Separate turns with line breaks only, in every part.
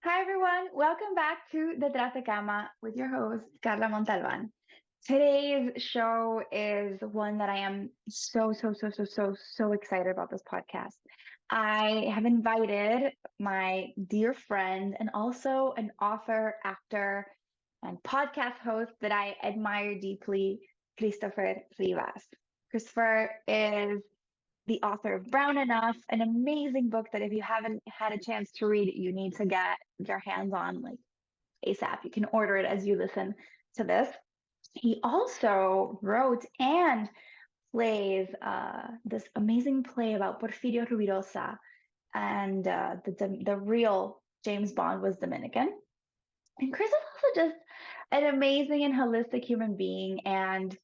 Hi everyone, welcome back to Detrás de Cama with your host, Karla Montalban. Today's show is one that I am so excited about this podcast. I have invited my dear friend and also an author, actor, and podcast host that I admire deeply, Christopher Rivas. Christopher is the author of Brown Enough, an amazing book that if you haven't had a chance to read, you need to get your hands on like ASAP. You can order it as you listen to this. He also wrote and plays this amazing play about Porfirio Rubirosa, and the real James Bond was Dominican. And Chris is also just an amazing and holistic human being. And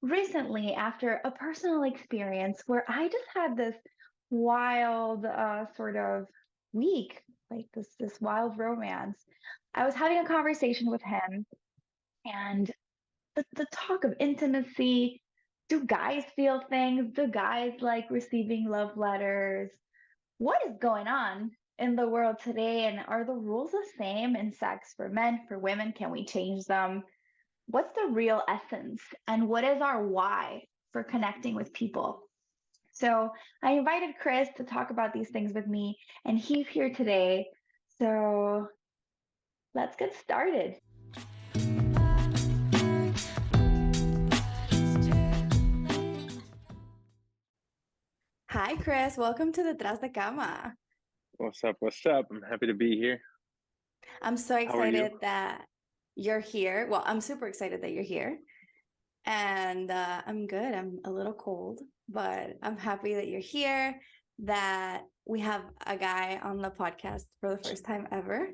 recently, after a personal experience where I just had this wild sort of week, like this wild romance, I was having a conversation with him, and the talk of intimacy. Do guys feel things? Do guys like receiving love letters? What is going on in the world today? And are the rules the same in sex for men, for women? Can we change them? What's the real essence? And what is our why for connecting with people? So I invited Chris to talk about these things with me, and he's here today. So let's get started. Hi, Chris. Welcome to the Detrás de Cama.
What's up? What's up? I'm happy to be here.
I'm so
How are you?
excited that you're here. Well, I'm super excited that you're here. And I'm good. I'm a little cold, but I'm happy that you're here, that we have a guy on the podcast for the first time ever.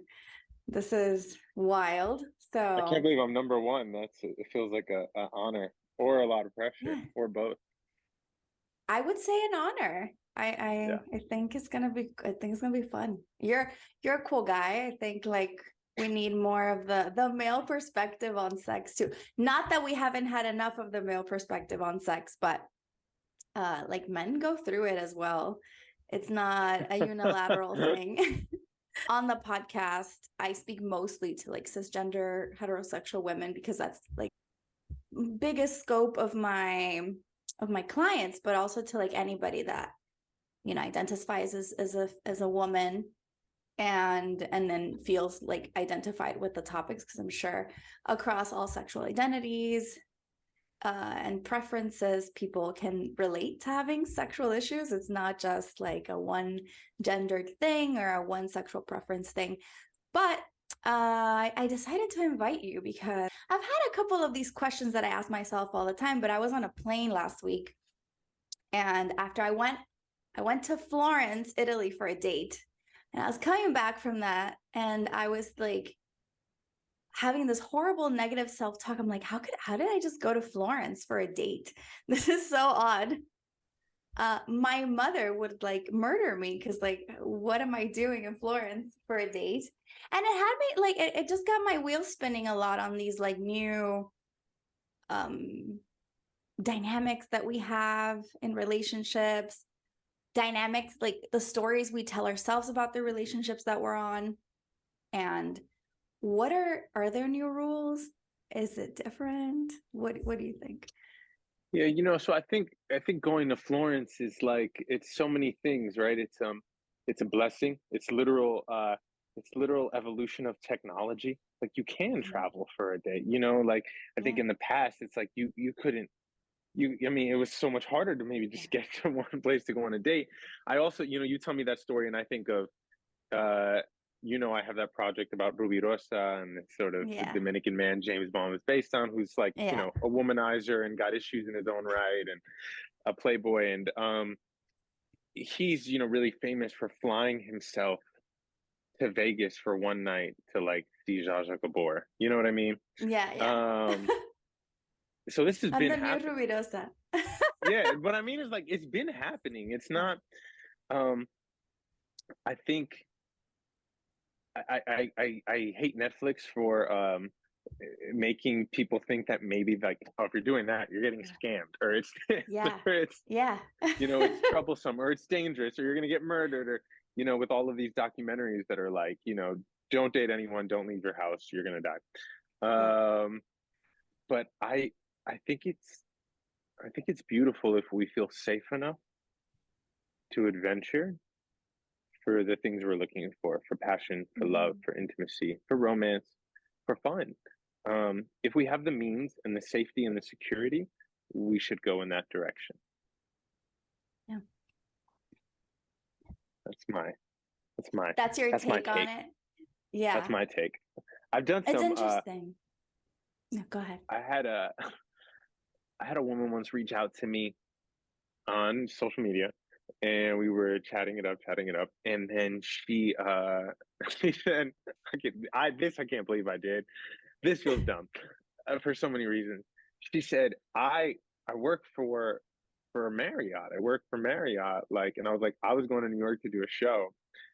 This is wild.
I can't
So,
believe I'm number one. It feels like a honor or a lot of pressure
yeah,
or both.
I would say an honor.
Yeah.
I think I think it's gonna be fun. You're a cool guy. I think like we need more of the male perspective on sex too. Not that we haven't had enough of the male perspective on sex, but like men go through it as well. It's not a unilateral thing. On the podcast, I speak mostly to like cisgender heterosexual women because that's like biggest scope of my clients, but also to like anybody that identifies as a woman and then feels like identified with the topics, because I'm sure across all sexual identities and preferences, people can relate to having sexual issues. It's not just like a one gendered thing or a one sexual preference thing. But I decided to invite you because I've had a couple of these questions that I ask myself all the time, but I was on a plane last week. And after I went to Florence, Italy for a date. And I was coming back from that, and I was like having this horrible negative self-talk. I'm like, how did I just go to Florence for a date? This is so odd. My mother would like murder me because like, what am I doing in Florence for a date? And it had me like it just got my wheels spinning a lot on these like new dynamics that we have in relationships, dynamics like the stories we tell ourselves about the relationships that we're on, and what are there new rules? Is it different? What do you think?
Yeah, so I think going to Florence is like it's so many things, right? It's a blessing. It's literal evolution of technology. Like you can travel for a day, like I think
Yeah.
in the past it's like you couldn't I mean, it was so much harder to maybe
Yeah.
just get to one place to go on a date. I also, you tell me that story, and I think of, uh, I have that project about Ruby Rosa and sort of the
Yeah.
Dominican man James Bond was based on, who's like,
Yeah.
a womanizer and got issues in his own right and a playboy. And he's, really famous for flying himself to Vegas for one night to like see Zsa Zsa Gabor. You know what I mean?
Yeah. Yeah.
Um, so this has
I'm
been
the new
happening.
Rubirosa.
Yeah, what I mean is like it's been happening. It's
Yeah.
not um I think I hate Netflix for making people think that maybe like, oh, if you're doing that you're getting scammed, or it's
Yeah.
or it's
Yeah.
it's troublesome, or it's dangerous, or you're gonna get murdered, or with all of these documentaries that are like, don't date anyone, don't leave your house, you're gonna die.
Yeah.
But I think it's beautiful if we feel safe enough to adventure for the things we're looking for passion, for love, for intimacy, for romance, for fun. If we have the means and the safety and the security, we should go in that direction.
Yeah.
That's
your
my
take on
take.
it. Yeah.
That's my take. I've done
It's
some
interesting. No, go ahead.
I had a woman once reach out to me on social media, and we were chatting it up, and then she she said, I can't believe I did. This feels dumb for so many reasons. She said, I work for Marriott. I work for Marriott, and I was like, I was going to New York to do a show.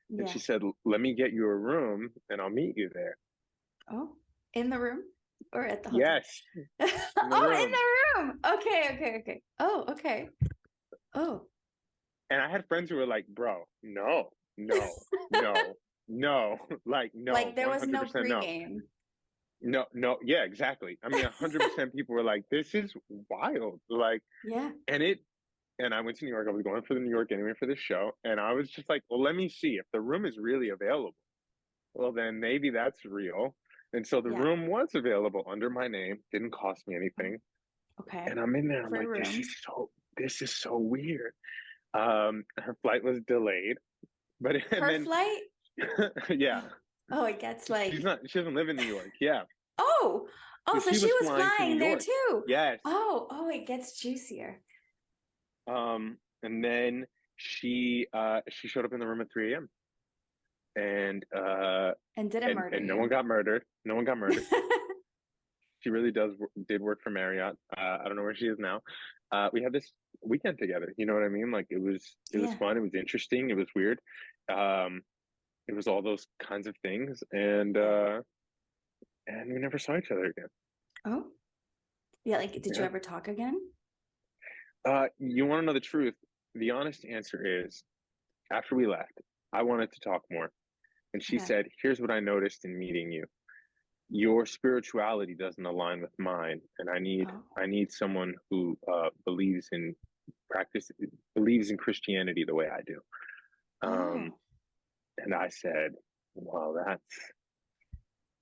And she said, let me get you a room and I'll meet you there.
Oh, in the room or at the hotel?
Yes.
In the room. Okay. Oh, okay. Oh.
And I had friends who were like, bro, no. Like, no.
Like there was no pregame.
No. Yeah, exactly. I mean, 100% people were like, this is wild. Like,
yeah.
And I went to New York. I was going for the New York anyway for this show. And I was just like, well, let me see if the room is really available. Well, then maybe that's real. And so the room was available under my name. Didn't cost me anything.
Okay.
And I'm in there. I'm like, this is so weird. Her flight was delayed. But
flight?
Yeah.
Oh, it gets like
she doesn't live in New York. Yeah.
Oh, so she was flying there too.
Yes.
Oh, it gets juicier.
And then she showed up in the room at 3 a.m. and
didn't murder
and
you.
no one got murdered. She really did work for Marriott. I don't know where she is now. We had this weekend together. You know what I mean? Like it was fun. It was interesting. It was weird. It was all those kinds of things, and we never saw each other again.
Oh, yeah. Like, did you ever talk again?
You want to know the truth? The honest answer is, after we left, I wanted to talk more. And she said, here's what I noticed in meeting you. Your spirituality doesn't align with mine. And I need someone who believes in Christianity the way I do. And I said, wow,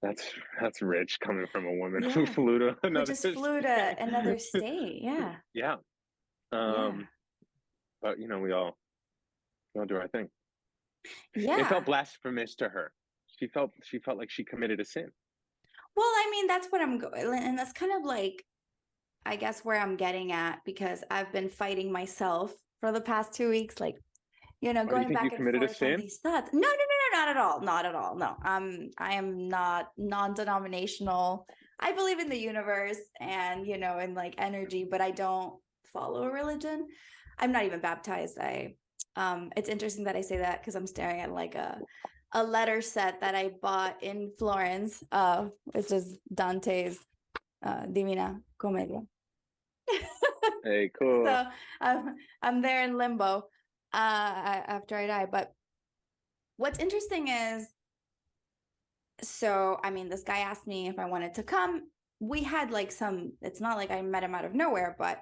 that's rich coming from a woman who flew to another
state. Yeah.
Yeah. But we all do our thing.
Yeah.
It felt blasphemous to her. She felt like she committed a sin.
Well, I mean, that's what I'm going, and that's kind of like, I guess, where I'm getting at, because I've been fighting myself for the past 2 weeks, like, going back and forth on these thoughts. No, not at all. No, I am not non-denominational. I believe in the universe and, in like energy, but I don't follow a religion. I'm not even baptized. It's interesting that I say that because I'm staring at like a letter set that I bought in Florence, which is Dante's Divina Commedia.
Hey, cool.
So I'm there in limbo after I die. But what's interesting is, so, I mean, this guy asked me if I wanted to come. We had like it's not like I met him out of nowhere, but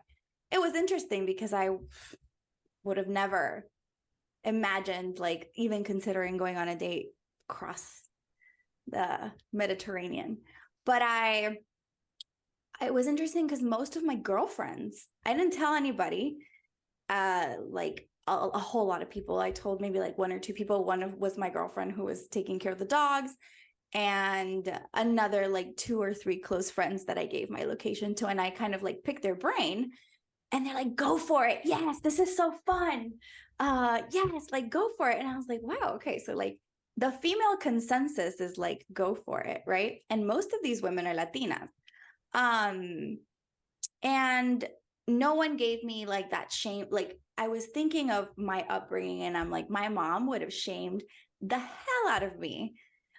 it was interesting because I would have never imagined, like, even considering going on a date across the Mediterranean. But it was interesting because most of my girlfriends, I didn't tell anybody, like a whole lot of people. I told maybe like 1 or 2 people. One was my girlfriend who was taking care of the dogs, and another like 2 or 3 close friends that I gave my location to. And I kind of like picked their brain, and they're like, go for it. Yes, this is so fun. Yes, like go for it. And I was like, wow, okay. So like the female consensus is like, go for it, right? And most of these women are Latinas. And no one gave me like that shame. Like I was thinking of my upbringing, and I'm like, my mom would have shamed the hell out of me.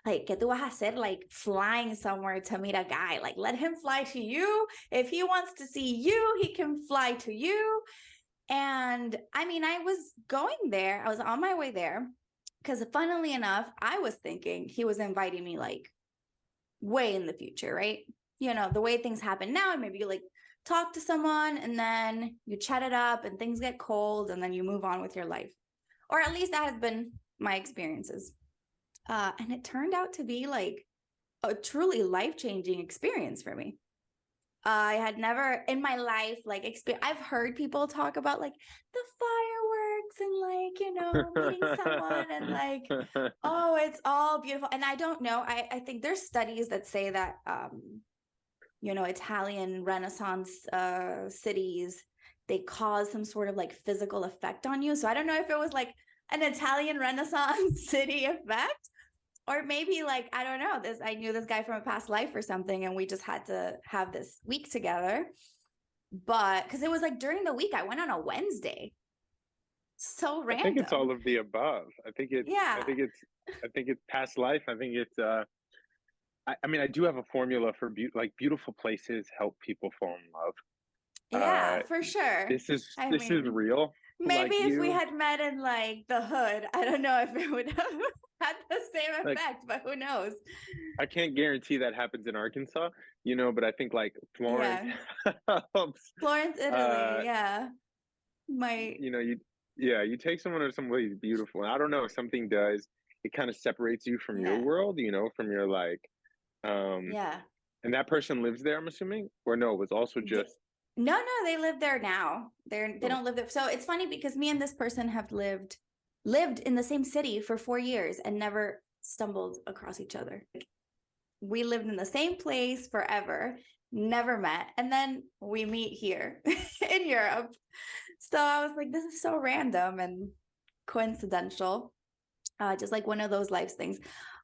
Like, ¿qué tú vas a hacer? Like flying somewhere to meet a guy. Like, let him fly to you. If he wants to see you, he can fly to you. And I mean, I was going there. I was on my way there. because funnily enough, I was thinking he was inviting me like way in the future, right? You know, the way things happen now, maybe you like talk to someone and then you chat it up and things get cold and then you move on with your life. Or at least that has been my experiences. And it turned out to be like a truly life-changing experience for me. I had never in my life like I've heard people talk about like the fireworks and like, you know, meeting someone and like, oh, it's all beautiful. And I don't know. I think there's studies that say that you know, Italian Renaissance cities, they cause some sort of like physical effect on you. So I don't know if it was like an Italian Renaissance city effect, or maybe like, I don't know, this, I knew this guy from a past life or something, and we just had to have this week together. But because it was like during the week, I went on a Wednesday. So random.
I think it's all of the above. I think it's past life. I think it's I mean, I do have a formula for beautiful places help people fall in love.
Yeah, for sure.
This is real.
Maybe like if we had met in like the hood, I don't know if it would have had the same effect, but who knows?
I can't guarantee that happens in Arkansas, you know, but I think like Florence helps.
Florence, Italy,
you know, you take someone to some place beautiful, and I don't know, something does. It kind of separates you from your world, you know, from your like, and that person lives there, I'm assuming, or no, it was also just.
No, they live there now. They don't live there. So it's funny because me and this person have lived in the same city for 4 years and never stumbled across each other. We lived in the same place forever, never met. And then we meet here in Europe. So I was like, this is so random and coincidental. Just like one of those life things.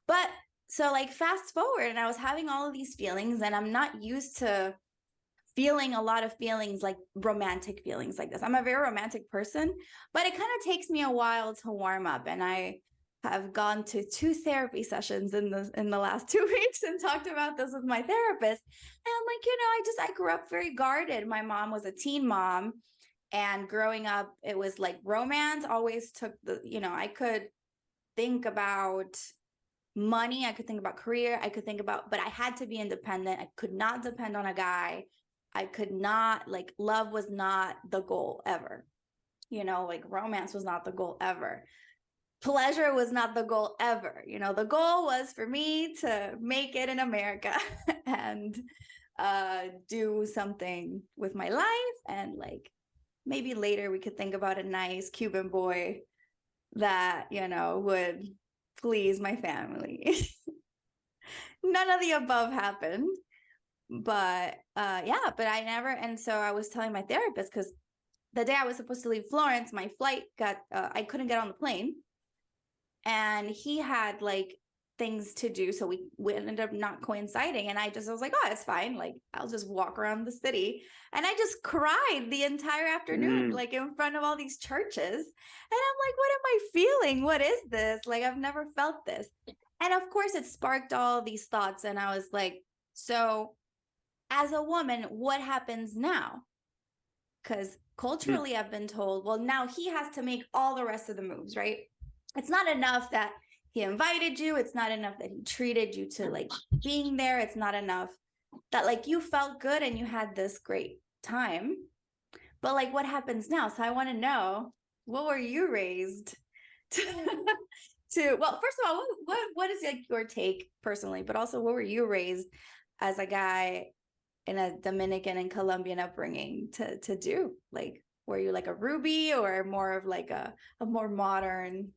But so like fast forward, and I was having all of these feelings, and I'm not used to feeling a lot of feelings, like romantic feelings like this. I'm a very romantic person, but it kind of takes me a while to warm up. And I have gone to 2 therapy sessions in the last 2 weeks and talked about this with my therapist. And I'm like, you know, I grew up very guarded. My mom was a teen mom, and growing up, it was like romance always took the, you know, I could think about money, I could think about career, I could think about, but I had to be independent. I could not depend on a guy. I could not, like, love was not the goal ever. You know, like romance was not the goal ever. Pleasure was not the goal ever. You know, the goal was for me to make it in America and do something with my life. And like, maybe later we could think about a nice Cuban boy that, you know, would please my family. None of the above happened. But but I never, and so I was telling my therapist, because the day I was supposed to leave Florence, my flight got, I couldn't get on the plane, and he had like things to do, so we ended up not coinciding, and I was like, oh, it's fine, like I'll just walk around the city. And I just cried the entire afternoon, like in front of all these churches, and I'm like, what am I feeling? What is this? Like, I've never felt this. And of course it sparked all these thoughts, and I was like, so as a woman, what happens now? Because culturally, I've been told, well, now he has to make all the rest of the moves, right? It's not enough that he invited you. It's not enough that he treated you to like being there. It's not enough that like you felt good and you had this great time. But like, what happens now? So I want to know, what were you raised to well, first of all, what is like your take personally, but also what were you raised as a guy in a Dominican and Colombian upbringing to do? Like, were you like a Ruby or more of like a more modern?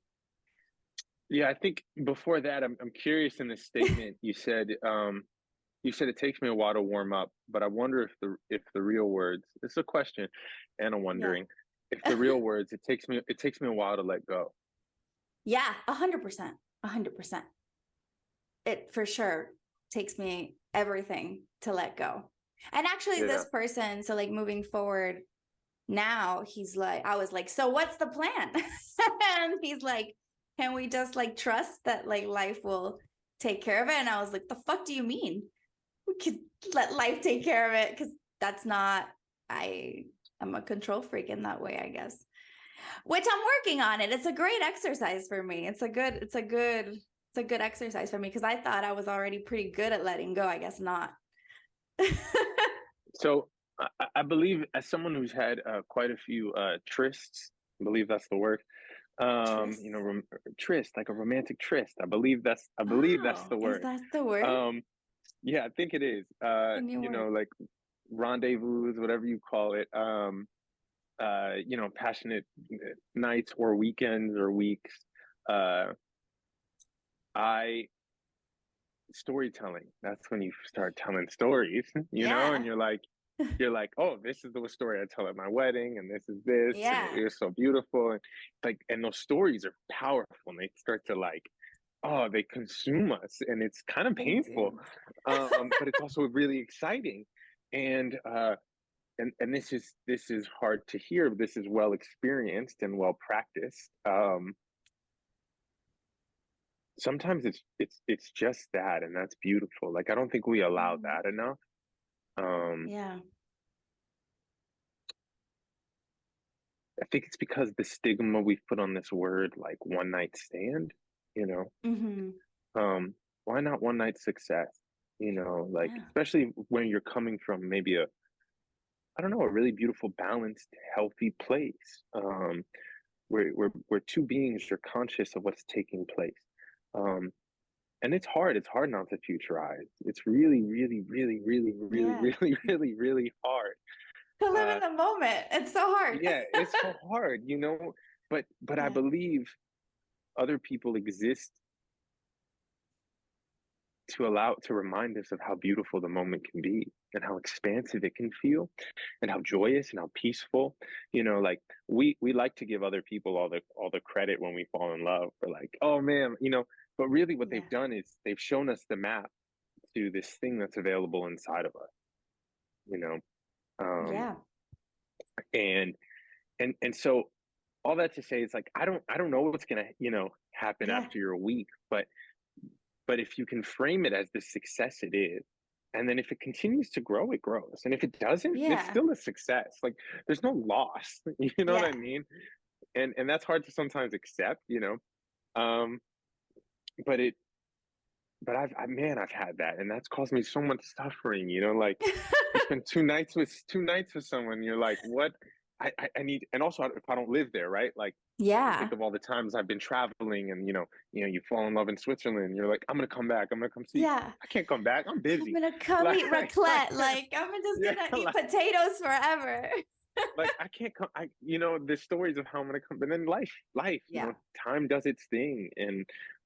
Yeah, I think before that, I'm curious in this statement you said it takes me a while to warm up, but I wonder if the real words, it's a question and I'm wondering if the real words, it takes me a while to let go.
Yeah, 100%. 100%. It for sure takes me everything to let go. And actually this person, so like moving forward now, he's like, I was like, so what's the plan? And he's like, can we just like trust that like life will take care of it? And I was like, the fuck do you mean? We could let life take care of it, because that's not, I'm a control freak in that way, I guess. which I'm working on it. It's a great exercise for me. It's a good exercise for me because I thought I was already pretty good at letting go. I guess not.
So I believe, as someone who's had quite a few trysts, I believe that's the word.
Tryst?
You know, tryst, like a romantic tryst. I believe that's
Oh,
the
is
word.
that the word?
Yeah, I think it is.
The new
You
word.
know, like rendezvous, whatever you call it. You know, passionate nights or weekends or weeks. Uh, I Storytelling. That's when you start telling stories, you know, and
Yeah.
you're like, oh, this is the story I tell at my wedding, and this is this, and
Yeah.
it was so beautiful, and like, and those stories are powerful, and they start to like, oh, they consume us, and it's kind of
They
painful,
do.
but it's also really exciting, and this is hard to hear. But this is well experienced and well practiced. Sometimes it's just that, and that's beautiful. Like, I don't think we allow
Mm.
that enough. um
Yeah.
I think it's because the stigma we've put on this word, like one night stand, you know.
Mm-hmm.
Why not one night success? You know, like,
Yeah.
especially when you're coming from maybe a, I don't know, a really beautiful, balanced, healthy place, where two beings are conscious of what's taking place. um and it's hard. It's hard not to futurize. It's really, really, really, really, really,
Yeah.
really, really, really hard.
To live in
uh
the moment. It's so hard.
yeah, it's so hard, you know. But I
Yeah.
believe other people exist to remind us of how beautiful the moment can be, and how expansive it can feel, and how
Yeah.
joyous and how peaceful. You know, like, we like to give other people all the credit when we fall in love. We're like, oh man, you know. But really, what
Yeah.
they've done is they've shown us the map to this thing that's available inside of us, you know. um
Yeah.
and and so, all that to say, is like, I don't know what's gonna, you know, happen
Yeah.
after your week, but if you can frame it as the success it is, and then if it continues to grow, it grows, and if it doesn't, it's
Yeah.
still a success. Like, there's no loss. You know what
Yeah.
I mean? And that's hard to sometimes accept, you know. um but it but man, I've had that, and that's caused me so much suffering, you know. Like, you spend 2 nights with someone, you're like, what? I need. And also, if I don't live there, right? Like, I
Yeah.
think of all the times I've been traveling, and you fall in love in Switzerland. You're like, I'm gonna come back. I'm gonna come see.
Yeah.
I can't come back. I'm
I'm
busy.
gonna come
Like,
eat raclette. Like I'm just
yeah,
gonna eat potatoes forever.
like, I can't come. The stories of how I'm gonna come, but then life,
Yeah.
time does its thing,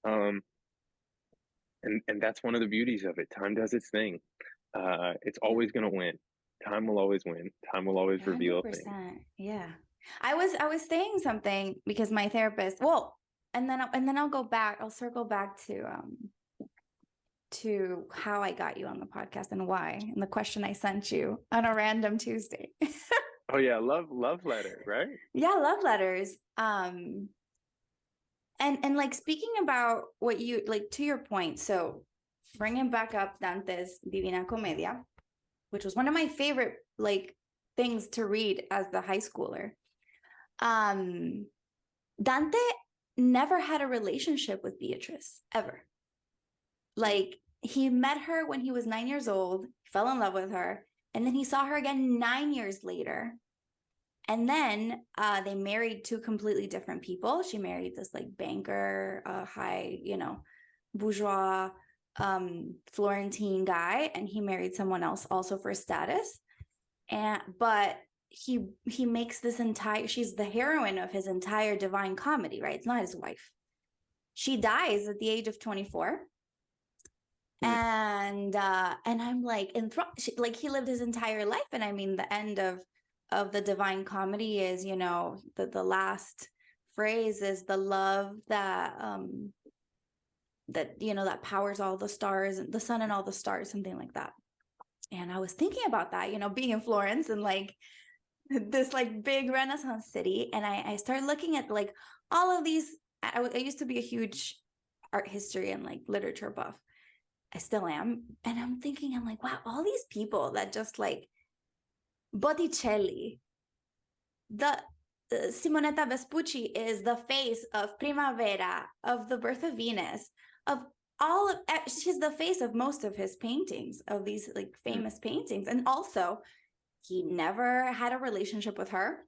um, and that's one of the beauties of it. Time does its thing. It's
Yeah.
always gonna win. Time will always win. Time will always reveal things.
100%. Yeah. I was saying something because my therapist, well, and then I'll go back, I'll circle back to how I got you on the podcast and why, and the question I sent you on a random Tuesday.
Oh yeah, love letter, right?
Yeah, love letters. And like speaking about what you like to your point, so bringing back up Dante's Divina Commedia, which was one of my favorite like things to read as the high schooler. Dante never had a relationship with Beatrice ever. Like he met her when he was 9 years old, fell in love with her, and then he saw her again 9 years later. And then they married two completely different people. She married this like banker, high, bourgeois, Florentine guy, and he married someone else also for status. But he makes this entire, she's the heroine of his entire Divine Comedy, right? It's not his wife. She dies at the age of 24.
Mm.
And I'm like enthralled. Like he lived his entire life, and I mean the end of the Divine Comedy is, the last phrase is the love that that powers all the stars, the sun and all the stars, something like that. And I was thinking about that, being in Florence and like this like big Renaissance city, and I started looking at like all of these. I used to be a huge art history and like literature buff. I still am. And I'm like, wow, all these people that just like Botticelli, the Simonetta Vespucci is the face of Primavera, of the birth of Venus, of all of, she's the face of most of his paintings, of these like famous paintings. And also, he never had a relationship with her.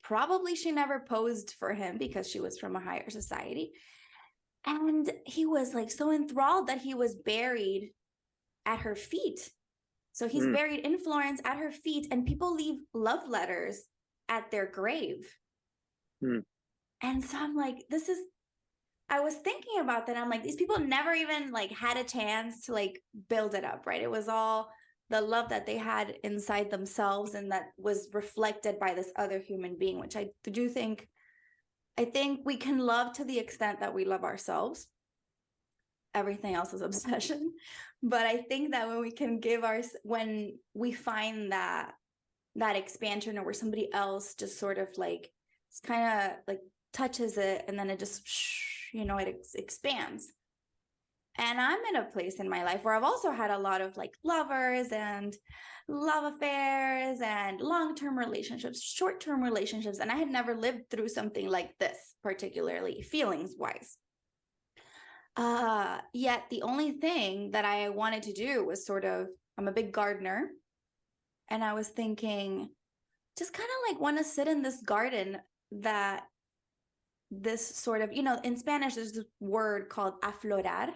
Probably she never posed for him because she was from a higher society. And he was like so enthralled that he was buried at her feet. So he's buried in Florence at her feet, and people leave love letters at their grave. And so I'm like, I was thinking about that. I'm like, these people never even like had a chance to like build it up, right? It was all the love that they had inside themselves, and that was reflected by this other human being, which I think we can love to the extent that we love ourselves. Everything else is obsession. But I think that when we can when we find that expansion, or where somebody else just sort of like, it's kind of like touches it, and then it just, it expands. And I'm in a place in my life where I've also had a lot of like lovers and love affairs and long-term relationships, short-term relationships. And I had never lived through something like this, particularly feelings-wise. Yet the only thing that I wanted to do was sort of, I'm a big gardener. And I was thinking, just kind of like want to sit in this garden that this sort of, in Spanish, there's this word called aflorar.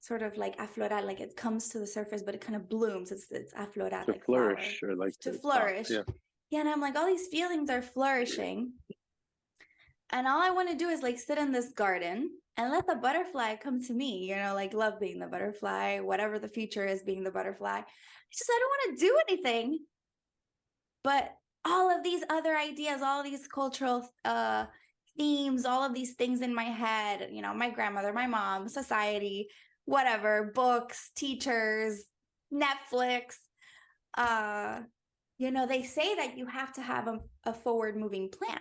Sort of like aflorar, like it comes to the surface, but it kind of blooms. It's aflorar,
to
like
flourish,
flower.
or like
to flourish. Yeah, and I'm like, all these feelings are flourishing. And all I want to do is like sit in this garden and let the butterfly come to me, like love being the butterfly, whatever the future is being the butterfly. I don't want to do anything. But all of these other ideas, all of these cultural themes, all of these things in my head, my grandmother, my mom, society, whatever, books, teachers, Netflix, they say that you have to have a forward moving plan.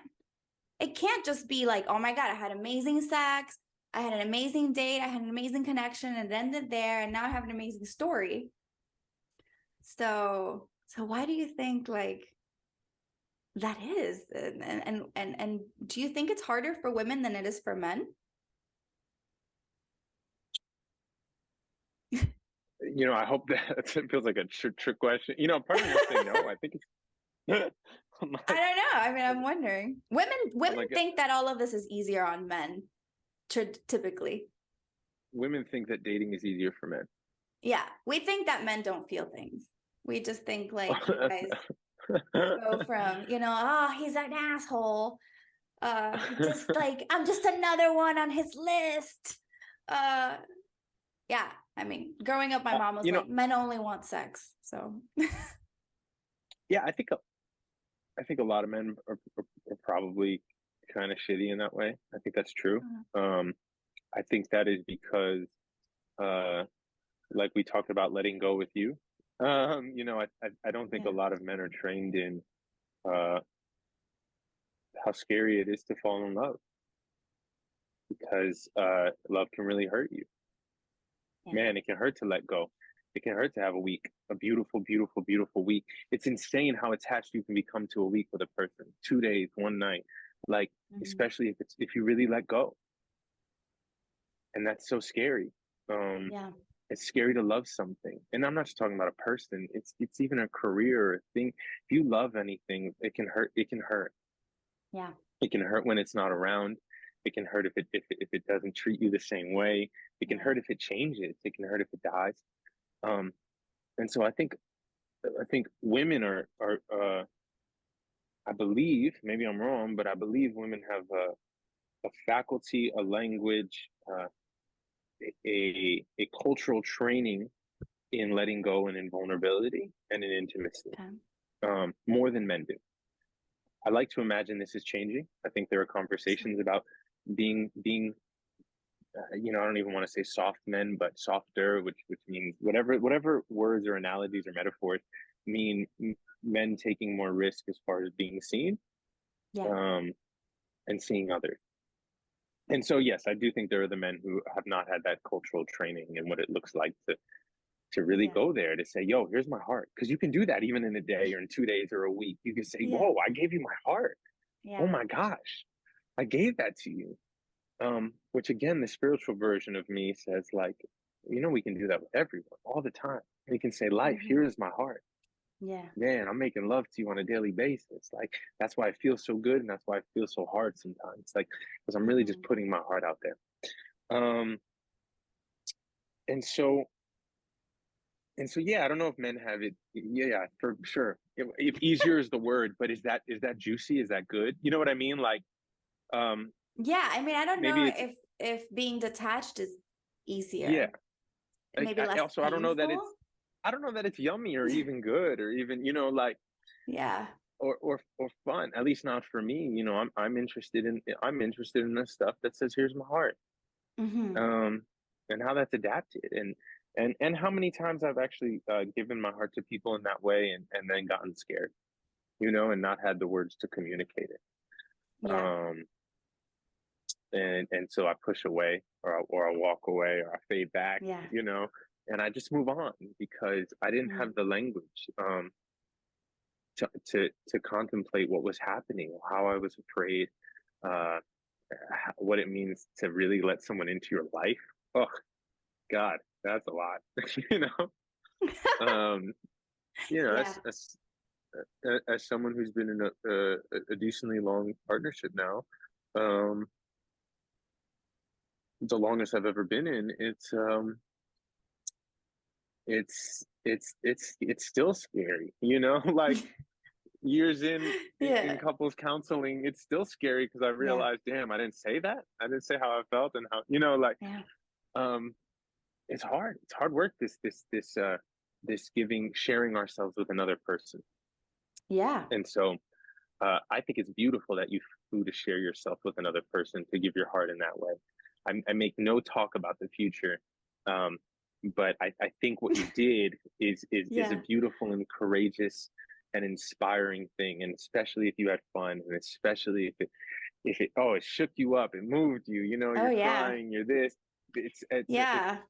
It can't just be like, oh my God, I had amazing sex, I had an amazing date, I had an amazing connection, and it ended there, and now I have an amazing story. So why do you think like that is? And do you think it's harder for women than it is for men?
I hope that feels like a trick question. Part of me wants to say no. I think it's
I don't know. I mean, I'm wondering. Women think that all of this is easier on men, typically.
Women think that dating is easier for men.
Yeah, we think that men don't feel things. We just think like you guys go from, he's an asshole. Just like, I'm just another one on his list. Yeah, I mean, growing up, my mom was like, men only want sex. So
yeah, I think a lot of men are probably kind of shitty in that way. I think that's true. I think that is because, like we talked about letting go with you, I don't think a lot of men are trained in how scary it is to fall in love, because love can really hurt you. Man, it can hurt to let go. It can hurt to have a beautiful, beautiful, beautiful week. It's insane how attached you can become to a week with a person. 2 days, one night, like, especially if you really let go. And that's so scary. It's scary to love something. And I'm not just talking about a person. It's even a career or a thing. If you love anything, it can hurt. It can hurt.
Yeah.
It can hurt when it's not around. It can hurt if it doesn't treat you the same way. It can hurt if it changes. It can hurt if it dies. And so I think women are I believe, maybe I'm wrong, but I believe women have a faculty, a language, a cultural training in letting go and in vulnerability and in intimacy, more than men do. I like to imagine this is changing. I think there are conversations about being I don't even want to say soft men, but softer, which means whatever words or analogies or metaphors mean men taking more risk as far as being seen, and seeing others. And so, yes, I do think there are the men who have not had that cultural training and what it looks like to really go there, to say, yo, here's my heart. Because you can do that even in a day or in 2 days or a week. You can say, whoa, I gave you my heart. oh my gosh, I gave that to you. Which again, the spiritual version of me says like, we can do that with everyone all the time. We can say, life,
Mhm.
here is my heart.
Yeah.
Man, I'm making love to you on a daily basis. Like, that's why I feel so good. And that's why I feel so hard sometimes. Like, because I'm really just
Mhm.
putting my heart out there. And so, yeah, I don't know if men have it. Yeah, for sure. If easier is the word, but is that juicy? Is that good? You know what I mean? Like,
Yeah, I mean, I don't
maybe
know
it's,
if being detached is
yeah.
easier, maybe
I
less
also,
painful.
I don't know that it's yummy or even good or even, like,
Yeah.
or fun. At least not for me. I'm interested in the stuff that says, here's my heart.
Hmm.
And how that's adapted, and how many times I've actually given my heart to people in that way, and then gotten scared, and not had the words to communicate it.
Yeah.
Um, and so I push away, or I walk away, or I fade back,
Yeah.
and I just move on because I didn't
Mm.
have the language to contemplate what was happening, or how I was afraid, uh, what it means to really let someone into your life. Oh God, that's a lot, you know. Um,
Yeah.
as someone who's been in a decently long partnership now, um, the longest I've ever been in, it's still scary, like years in
Yeah.
couples counseling, it's still scary because I
Yeah.
realized, damn, I didn't say that. I didn't say how I felt, and how, like,
Yeah.
um, it's hard. It's hard work. This sharing ourselves with another person.
Yeah.
And so I think it's beautiful that you flew to share yourself with another person, to give your heart in that way. I make no talk about the future, but I think what you did is a
Yeah.
beautiful and courageous and inspiring thing, and especially if you had fun, and especially it shook you up, it moved you.
Oh,
You're
yeah.
crying, you're this. It's
Yeah.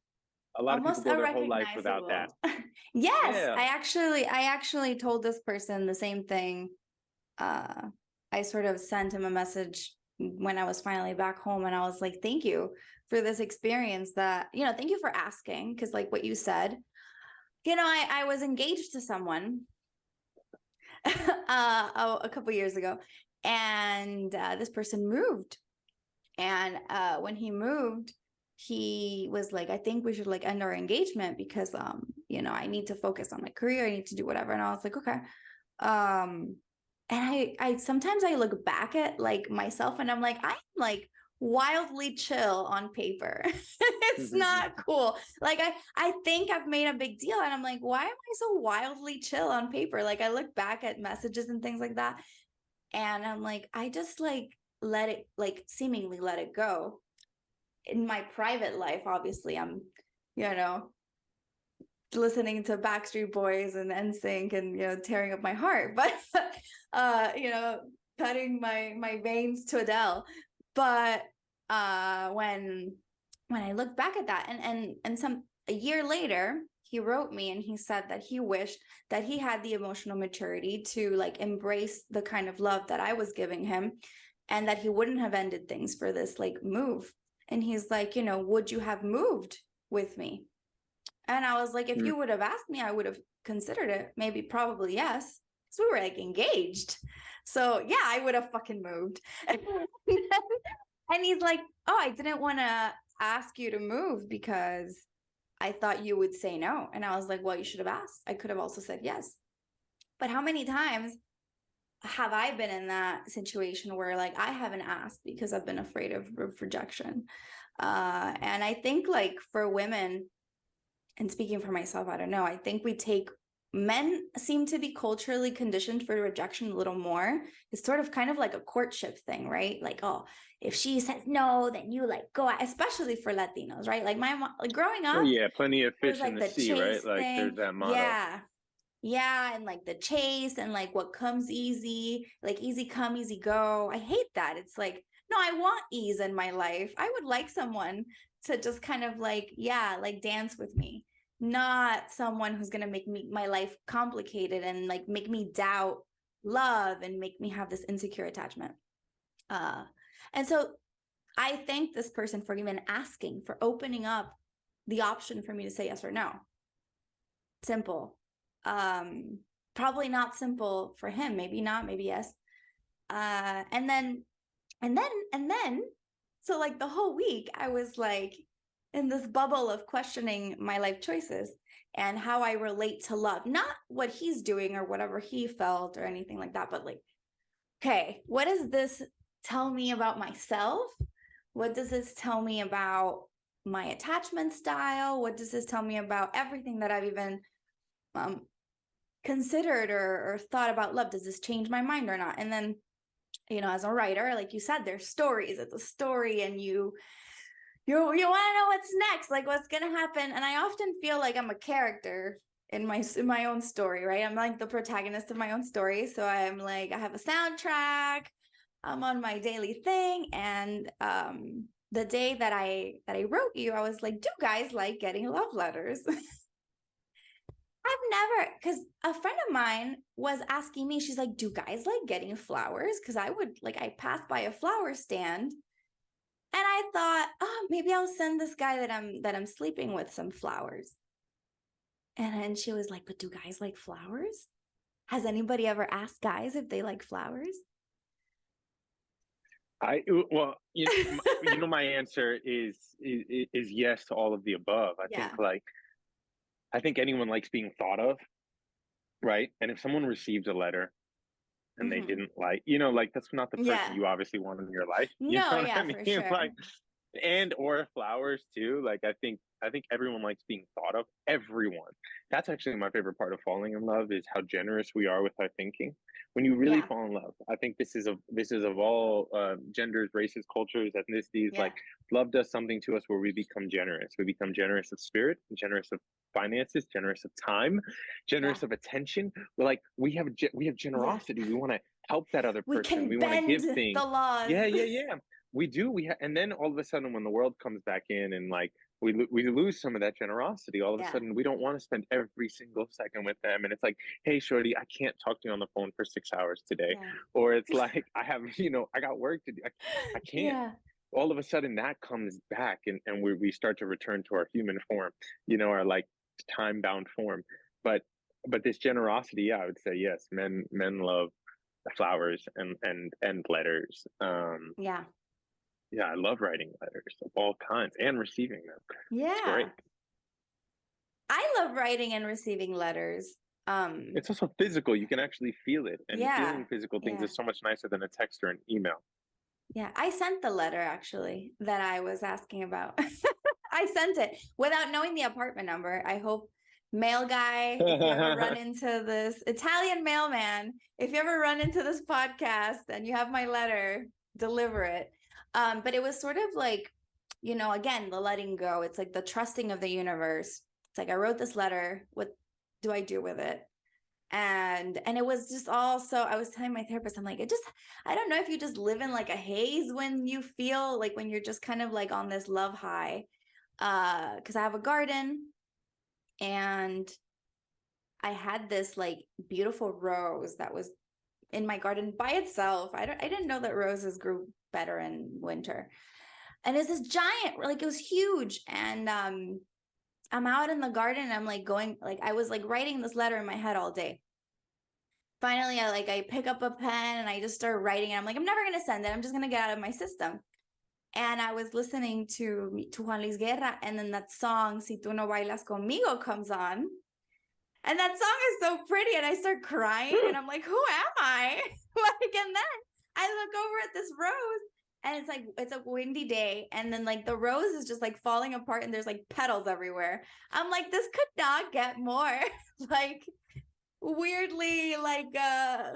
a lot of people
Almost
go their whole life without that.
unrecognizable. Yes,
Yeah.
I actually told this person the same thing. I sort of sent him a message when I was finally back home, and I was like, thank you for this experience, that, thank you for asking, because like what you said, I was engaged to someone a couple years ago, and this person moved. And when he moved, he was like, I think we should like end our engagement because I need to focus on my career, I need to do whatever. And I was like, okay. And I sometimes I look back at like myself, and I'm like, I'm like wildly chill on paper. It's not cool. Like I think I've made a big deal, and I'm like, why am I so wildly chill on paper? Like I look back at messages and things like that, and I'm like, I just like let it, like seemingly let it go. In my private life, obviously, I'm, you know, listening to Backstreet Boys and NSYNC and, tearing up my heart, but, you know, cutting my veins to Adele. But when I look back at that, and a year later, he wrote me and he said that he wished that he had the emotional maturity to like embrace the kind of love that I was giving him, and that he wouldn't have ended things for this like move. And he's like, would you have moved with me? And I was like, if you would have asked me, I would have considered it. Maybe, probably, yes. Because we were like engaged. So yeah, I would have fucking moved. And he's like, oh, I didn't want to ask you to move because I thought you would say no. And I was like, well, you should have asked. I could have also said yes. But how many times have I been in that situation where like I haven't asked because I've been afraid of rejection? And I think like for women, and speaking for myself, I don't know, I think men seem to be culturally conditioned for rejection a little more. It's sort of kind of like a courtship thing, right? Like, oh, if she says no, then you like go out, especially for Latinos, right? Like my mom, like growing
Oh
up,
yeah, plenty of
it was
fish in
like
the
the
sea, right?
chase
Like there's
thing.
that motto.
Yeah. Yeah. And like the chase, and like what comes easy, like easy come, easy go. I hate that. It's like, no, I want ease in my life. I would like someone to just kind of like, yeah, like dance with me, not someone who's going to make my life complicated and like make me doubt love and make me have this insecure attachment. And so I thank this person for even asking, for opening up the option for me to say yes or no. Simple. Probably not simple for him. Maybe not, maybe yes. And then, so like the whole week, I was like in this bubble of questioning my life choices and how I relate to love, not what he's doing or whatever he felt or anything like that, but like, okay, what does this tell me about myself? What does this tell me about my attachment style? What does this tell me about everything that I've even considered or thought about love? Does this change my mind or not? And then, you know, as a writer, like you said, there's stories. It's a story, and you want to know what's next, like what's gonna happen. And I often feel like I'm a character in my own story, right? I'm like the protagonist of my own story. So I'm like, I have a soundtrack, I'm on my daily thing. And the day that I wrote you, I was like, do guys like getting love letters? I've never, because a friend of mine was asking me, she's like, do guys like getting flowers? Because I passed by a flower stand and I thought, oh, maybe I'll send this guy that I'm sleeping with some flowers. And then she was like, but do guys like flowers? Has anybody ever asked guys if they like flowers?
Well, you know, my answer is yes to all of the above. I think anyone likes being thought of, right? And if someone receives a letter and they didn't like, like that's not the person you obviously want in your life. You know what I mean?
For sure.
Like, and or flowers too. Like I think everyone likes being thought of. Everyone. That's actually my favorite part of falling in love, is how generous we are with our thinking. When you really fall in love, I think this is of all genders, races, cultures, ethnicities. Like love does something to us where we become generous. We become generous of spirit, generous of finances, generous of time, generous of attention. We're like, we have generosity. We want to help that other person. We want to give things.
The laws.
Yeah. We do. And then all of a sudden, when the world comes back in, and like we lose some of that generosity, all of a sudden we don't want to spend every single second with them. And it's like, hey, shorty, I can't talk to you on the phone for 6 hours today. Or it's like, I have, I got work to do. I can't.
Yeah.
All of a sudden that comes back, and we start to return to our human form, our like time bound form. But this generosity, I would say yes, men love flowers and letters. Yeah, I love writing letters of all kinds and receiving them.
Yeah.
It's great.
I love writing and receiving letters.
It's also physical. You can actually feel it. And feeling physical things is so much nicer than a text or an email.
Yeah, I sent the letter actually that I was asking about. I sent it without knowing the apartment number. I hope, mail guy, if you ever run into this, Italian mailman, if you ever run into this podcast and you have my letter, deliver it. But it was sort of like, again, the letting go. It's like the trusting of the universe. It's like, I wrote this letter. What do I do with it? And it was just also, I was telling my therapist, I'm like, I don't know if you just live in like a haze when you feel like, when you're just kind of like on this love high. Because I have a garden, and I had this like beautiful rose that was in my garden by itself. I didn't know that roses grew better in winter. And it's this giant, like it was huge. And I'm out in the garden, and I'm like I was like writing this letter in my head all day. Finally, I pick up a pen and I just start writing, and I'm like, I'm never going to send it. I'm just going to get out of my system. And I was listening to Juan Luis Guerra, and then that song, Si Tú No Bailas Conmigo, comes on. And that song is so pretty, and I start crying, and I'm like, who am I? And then I look over at this rose, and it's like, it's a windy day, and then like the rose is just like falling apart, and there's like petals everywhere. I'm like, this could not get more like weirdly, like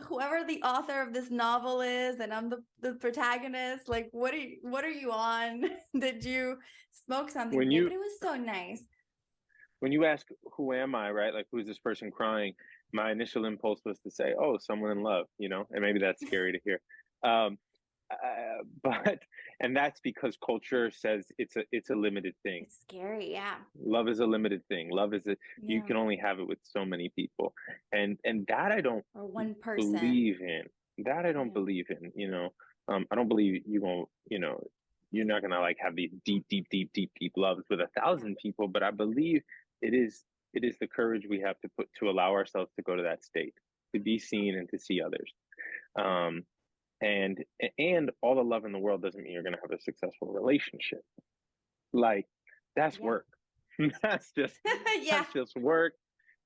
whoever the author of this novel is, and I'm the protagonist, like what are you on? Did you smoke something? But it was so nice.
When you ask, who am I, right? Like, who's this person crying? My initial impulse was to say, oh, someone in love, and maybe that's scary to hear. but and that's because culture says it's a limited thing.
It's scary. Yeah.
Love is a limited thing. Love is you
Yeah.
can only have it with so many people, and that I don't
Or one person.
believe in. That I don't
Yeah.
believe in. I don't believe you gonna, you're not gonna like have these deep loves with 1,000 people. But I believe it is the courage we have to put to allow ourselves to go to that state, to be seen and to see others. Um, and all the love in the world doesn't mean you're gonna have a successful relationship. Like that's
Yeah.
work. that's just
Yeah.
that's just work.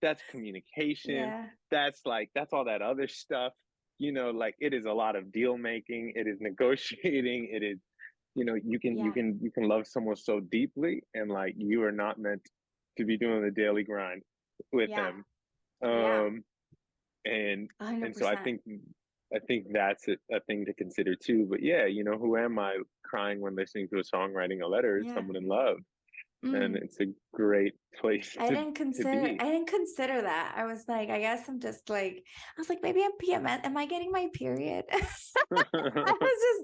That's communication.
Yeah.
That's all that other stuff. Like it is a lot of deal making. It is negotiating. It is, you
Yeah.
can love someone so deeply, and like you are not meant to be doing the daily grind with
Yeah.
them.
Yeah.
And
100%.
so I think that's a thing to consider too. But yeah, who am I crying when listening to a song, writing a letter? It's
Yeah.
someone in love, and
Mm.
it's a great place
I
to
didn't
be.
consider that. I was like, I guess I'm just like, I was like, maybe I'm PMS. Am I getting my period? I was just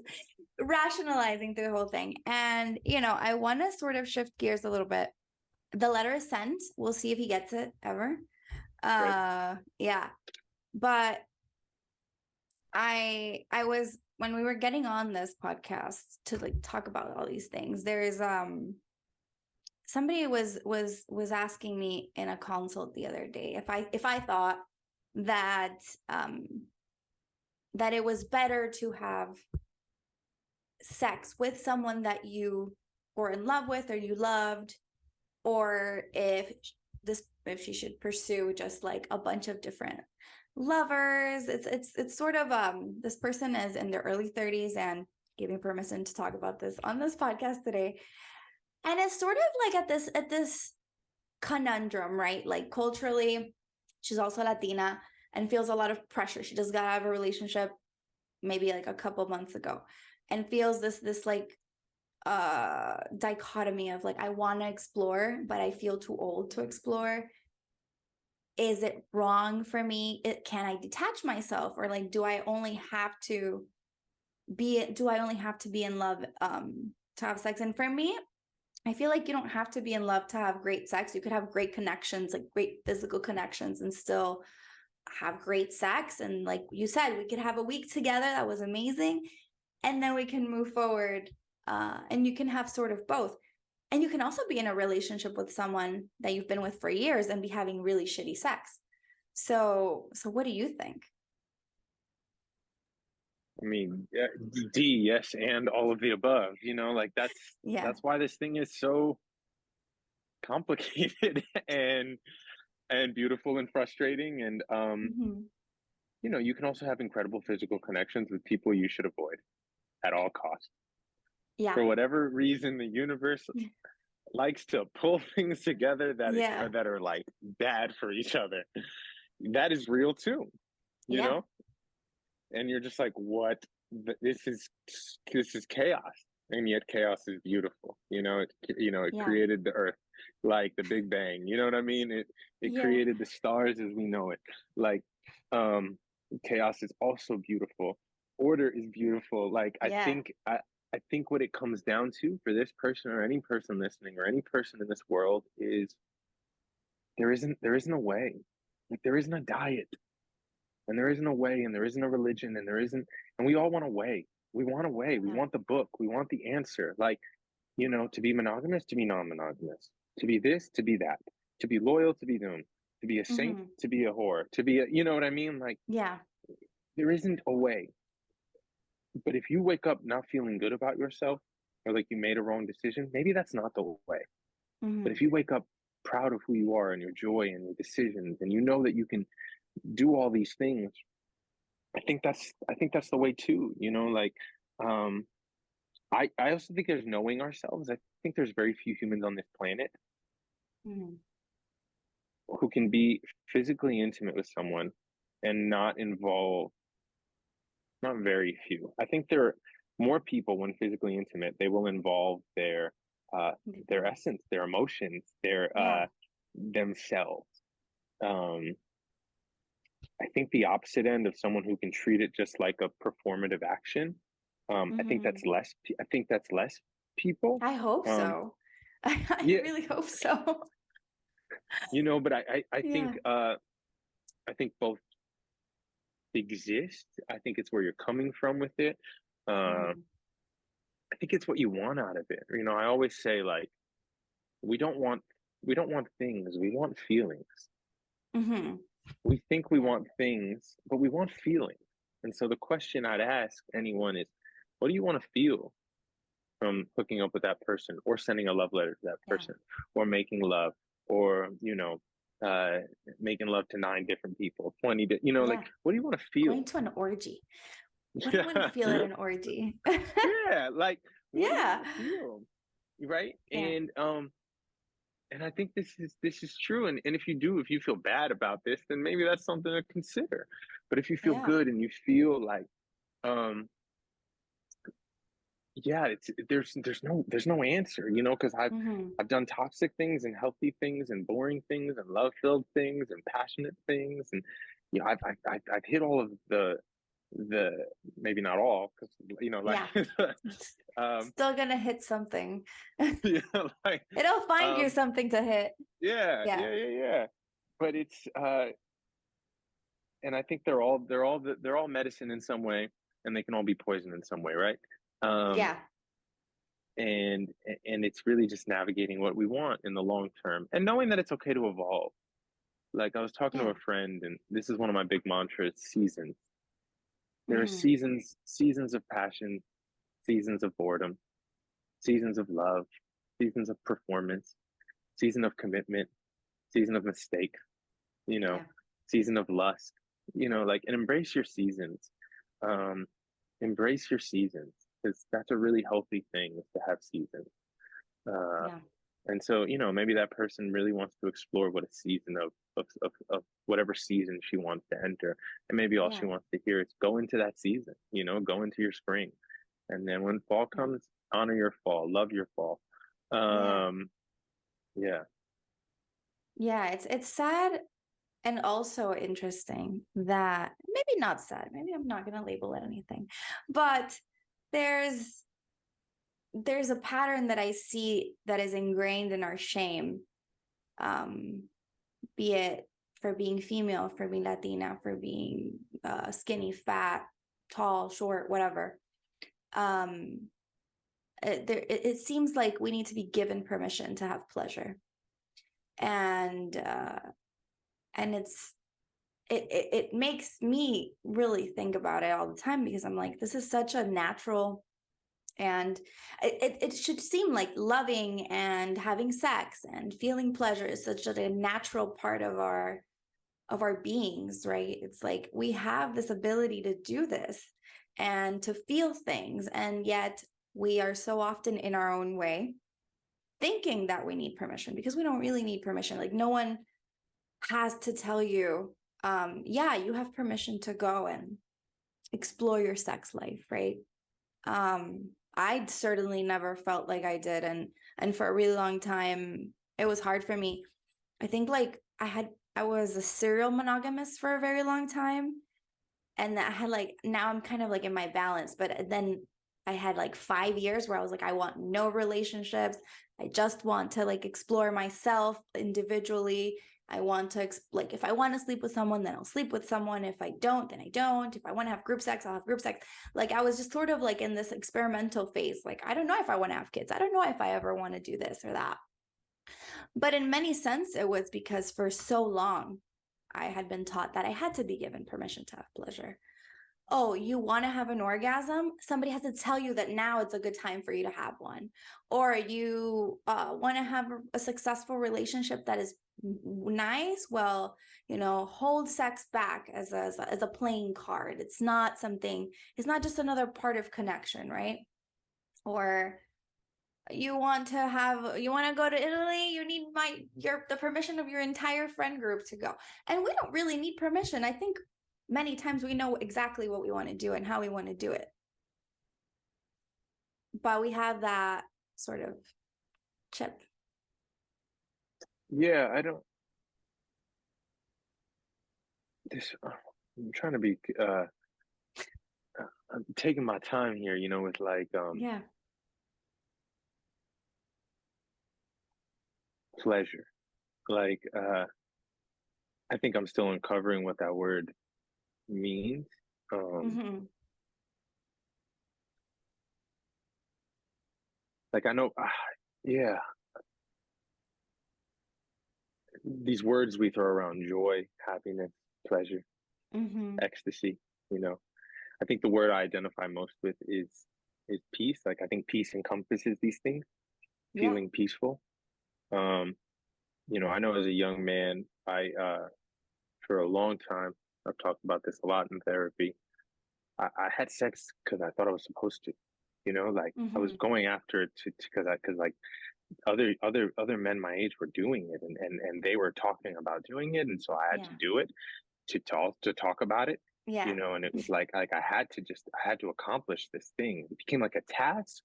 rationalizing through the whole thing. And, I want to sort of shift gears a little bit. The letter is sent. We'll see if he gets it ever. Yeah. But I was, when we were getting on this podcast to like talk about all these things, there's somebody was asking me in a consult the other day if I thought that that it was better to have sex with someone that you were in love with or you loved, or if she should pursue just like a bunch of different lovers. It's sort of this person is in their early 30s and gave me permission to talk about this on this podcast today. And it's sort of like at this conundrum, right? Like culturally, she's also Latina and feels a lot of pressure. She just got out of a relationship maybe like a couple months ago and feels this like dichotomy of like, I want to explore, but I feel too old to explore. Is it wrong for me? Can I detach myself? Or like, do I only have to be in love to have sex? And for me, I feel like you don't have to be in love to have great sex. You could have great connections, like great physical connections, and still have great sex. And like you said, we could have a week together that was amazing, and then we can move forward. And you can have sort of both. And you can also be in a relationship with someone that you've been with for years and be having really shitty sex. So what do you think?
I mean, yes, and all of the above. Like
Yeah.
that's why this thing is so complicated and beautiful and frustrating. And you can also have incredible physical connections with people you should avoid at all costs.
Yeah.
For whatever reason, the universe likes to pull things together that are like bad for each other. That is real too, you know? And you're just like, what? This is chaos, and yet chaos is beautiful. It created the earth, like the Big Bang. You know what I mean? It created the stars as we know it. Like, chaos is also beautiful. Order is beautiful. Like, I think what it comes down to for this person or any person listening or any person in this world is there isn't a way. Like, there isn't a diet. And there isn't a way, and there isn't a religion, and we all want a way. We want a way. We want the book. We want the answer. Like, to be monogamous, to be non-monogamous, to be this, to be that, to be loyal, to be doomed, to be a saint, to be a whore, to be you know what I mean? Like, there isn't a way. But if you wake up not feeling good about yourself, or like you made a wrong decision, maybe that's not the way. But if you wake up proud of who you are and your joy and your decisions, and you know that you can do all these things, I think that's the way too. Like, I also think there's knowing ourselves. I think there's very few humans on this planet who can be physically intimate with someone and not involve. Not very few. I think there are more people when physically intimate. They will involve their essence, their emotions, their themselves. I think the opposite end of someone who can treat it just like a performative action I think
Mhm.
that's less. I think that's less people.
I hope
Um,
so. I
yeah,
really hope so.
but I
Yeah.
think both exist. I think it's where you're coming from with it. Uh,
Mhm.
I think it's what you want out of it. I always say, like, we don't want we don't want things. We want feelings.
Mhm.
We think we
Yeah.
want things, but we want feelings. And so the question I'd ask anyone is, what do you want to feel from hooking up with that person, or sending a love letter to that
Yeah.
person, or making love, or uh making love to 9 different people, 20 like,
Yeah.
what do you want to
Going
feel?
to an orgy. What do you want to
Yeah.
feel at an orgy?
Yeah, like, what do you
Yeah.
want to feel? Right?
Yeah.
And I think this is true. And if you feel bad about this, then maybe that's something to consider. But if you feel
Yeah.
good and you feel like, um yeah, there's no answer, because
Mhm.
I've done toxic things and healthy things and boring things and love-filled things and passionate things. And I've hit all of the maybe not all, because like,
Yeah.
um
Still gonna hit something.
like,
It'll find you
um
something to hit.
yeah,
Yeah.
yeah, yeah, yeah. But it's and I think they're all medicine in some way, and they can all be poison in some way, right? um
Yeah.
and and it's really just navigating what we want in the long term, and knowing that it's okay to evolve. Like, I was talking to
Yeah.
a friend, and this is one of my big mantras: seasons. There are
Mhm.
seasons of passion, seasons of boredom, seasons of love, seasons of performance, season of commitment, season of mistake, you know
Yeah.
season of lust, like, and embrace your seasons. um Embrace your seasons, because that's a really healthy thing, is to have seasons. uh
Yeah.
And so, maybe that person really wants to explore what a season of whatever season she wants to enter. And maybe all she
Yeah.
wants to hear is, go into that season, go into your spring. And then when fall
Yeah.
comes, honor your fall, love your fall.
Yeah.
Yeah.
Yeah. It's sad and also interesting that maybe not sad. Maybe I'm not gonna label it anything, but there's there's a pattern that I see that is ingrained in our shame, um, be it for being female, for being Latina, for being skinny, fat, tall, short, whatever. Um, it seems like we need to be given permission to have pleasure, and it's it makes me really think about it all the time, because I'm like, this is such a natural, and it should seem like loving and having sex and feeling pleasure is such a natural part of our beings, right? It's like we have this ability to do this and to feel things, and yet we are so often in our own way thinking that we need permission, because we don't really need permission. Like, no one has to tell you, yeah, you have permission to go and explore your sex life, right? I certainly never felt like I did, and for a really long time it was hard for me. I think, like, I was a serial monogamous for a very long time, and I had, like, now I'm kind of like in my balance, but then I had like 5 years where I was like, I want no relationships. I just want to, like, explore myself individually. I want to like, if I want to sleep with someone, then I'll sleep with someone. If I don't, then I don't. If I want to have group sex, I'll have group sex. Like, I was just sort of like in this experimental phase. Like, I don't know if I want to have kids. I don't know if I ever want to do this or that. But in many sense, it was because for so long I had been taught that I had to be given permission to have pleasure. Oh, you want to have an orgasm? Somebody has to tell you that now it's a good time for you to have one. Or you want to have a successful relationship that is nice? Well, hold sex back as a playing card. It's not something, it's not just another part of connection, right? Or you want to go to Italy, you need the permission of your entire friend group to go. And we don't really need permission. I think many times we know exactly what we want to do and how we want to do it. But we have that sort of chip.
Yeah, I don't this I'm trying to be I'm taking my time here, with like
Yeah.
pleasure. Like I think I'm still uncovering what that word means.
Mm-hmm.
Like I know, yeah, these words we throw around: joy, happiness, pleasure,
Mm-hmm.
ecstasy. You know, I think the word I identify most with is peace. Like I think peace encompasses these things,
Yeah.
feeling peaceful. Um, I know as a young man, I for a long time, I've talked about this a lot in therapy. I had sex because I thought I was supposed to. Like I was
Mm-hmm.
going after it because like other men my age were doing it, and they were talking about doing it, and so I had to
Yeah.
do it to talk about it.
Yeah.
And it was like I had to accomplish this thing. It became like a task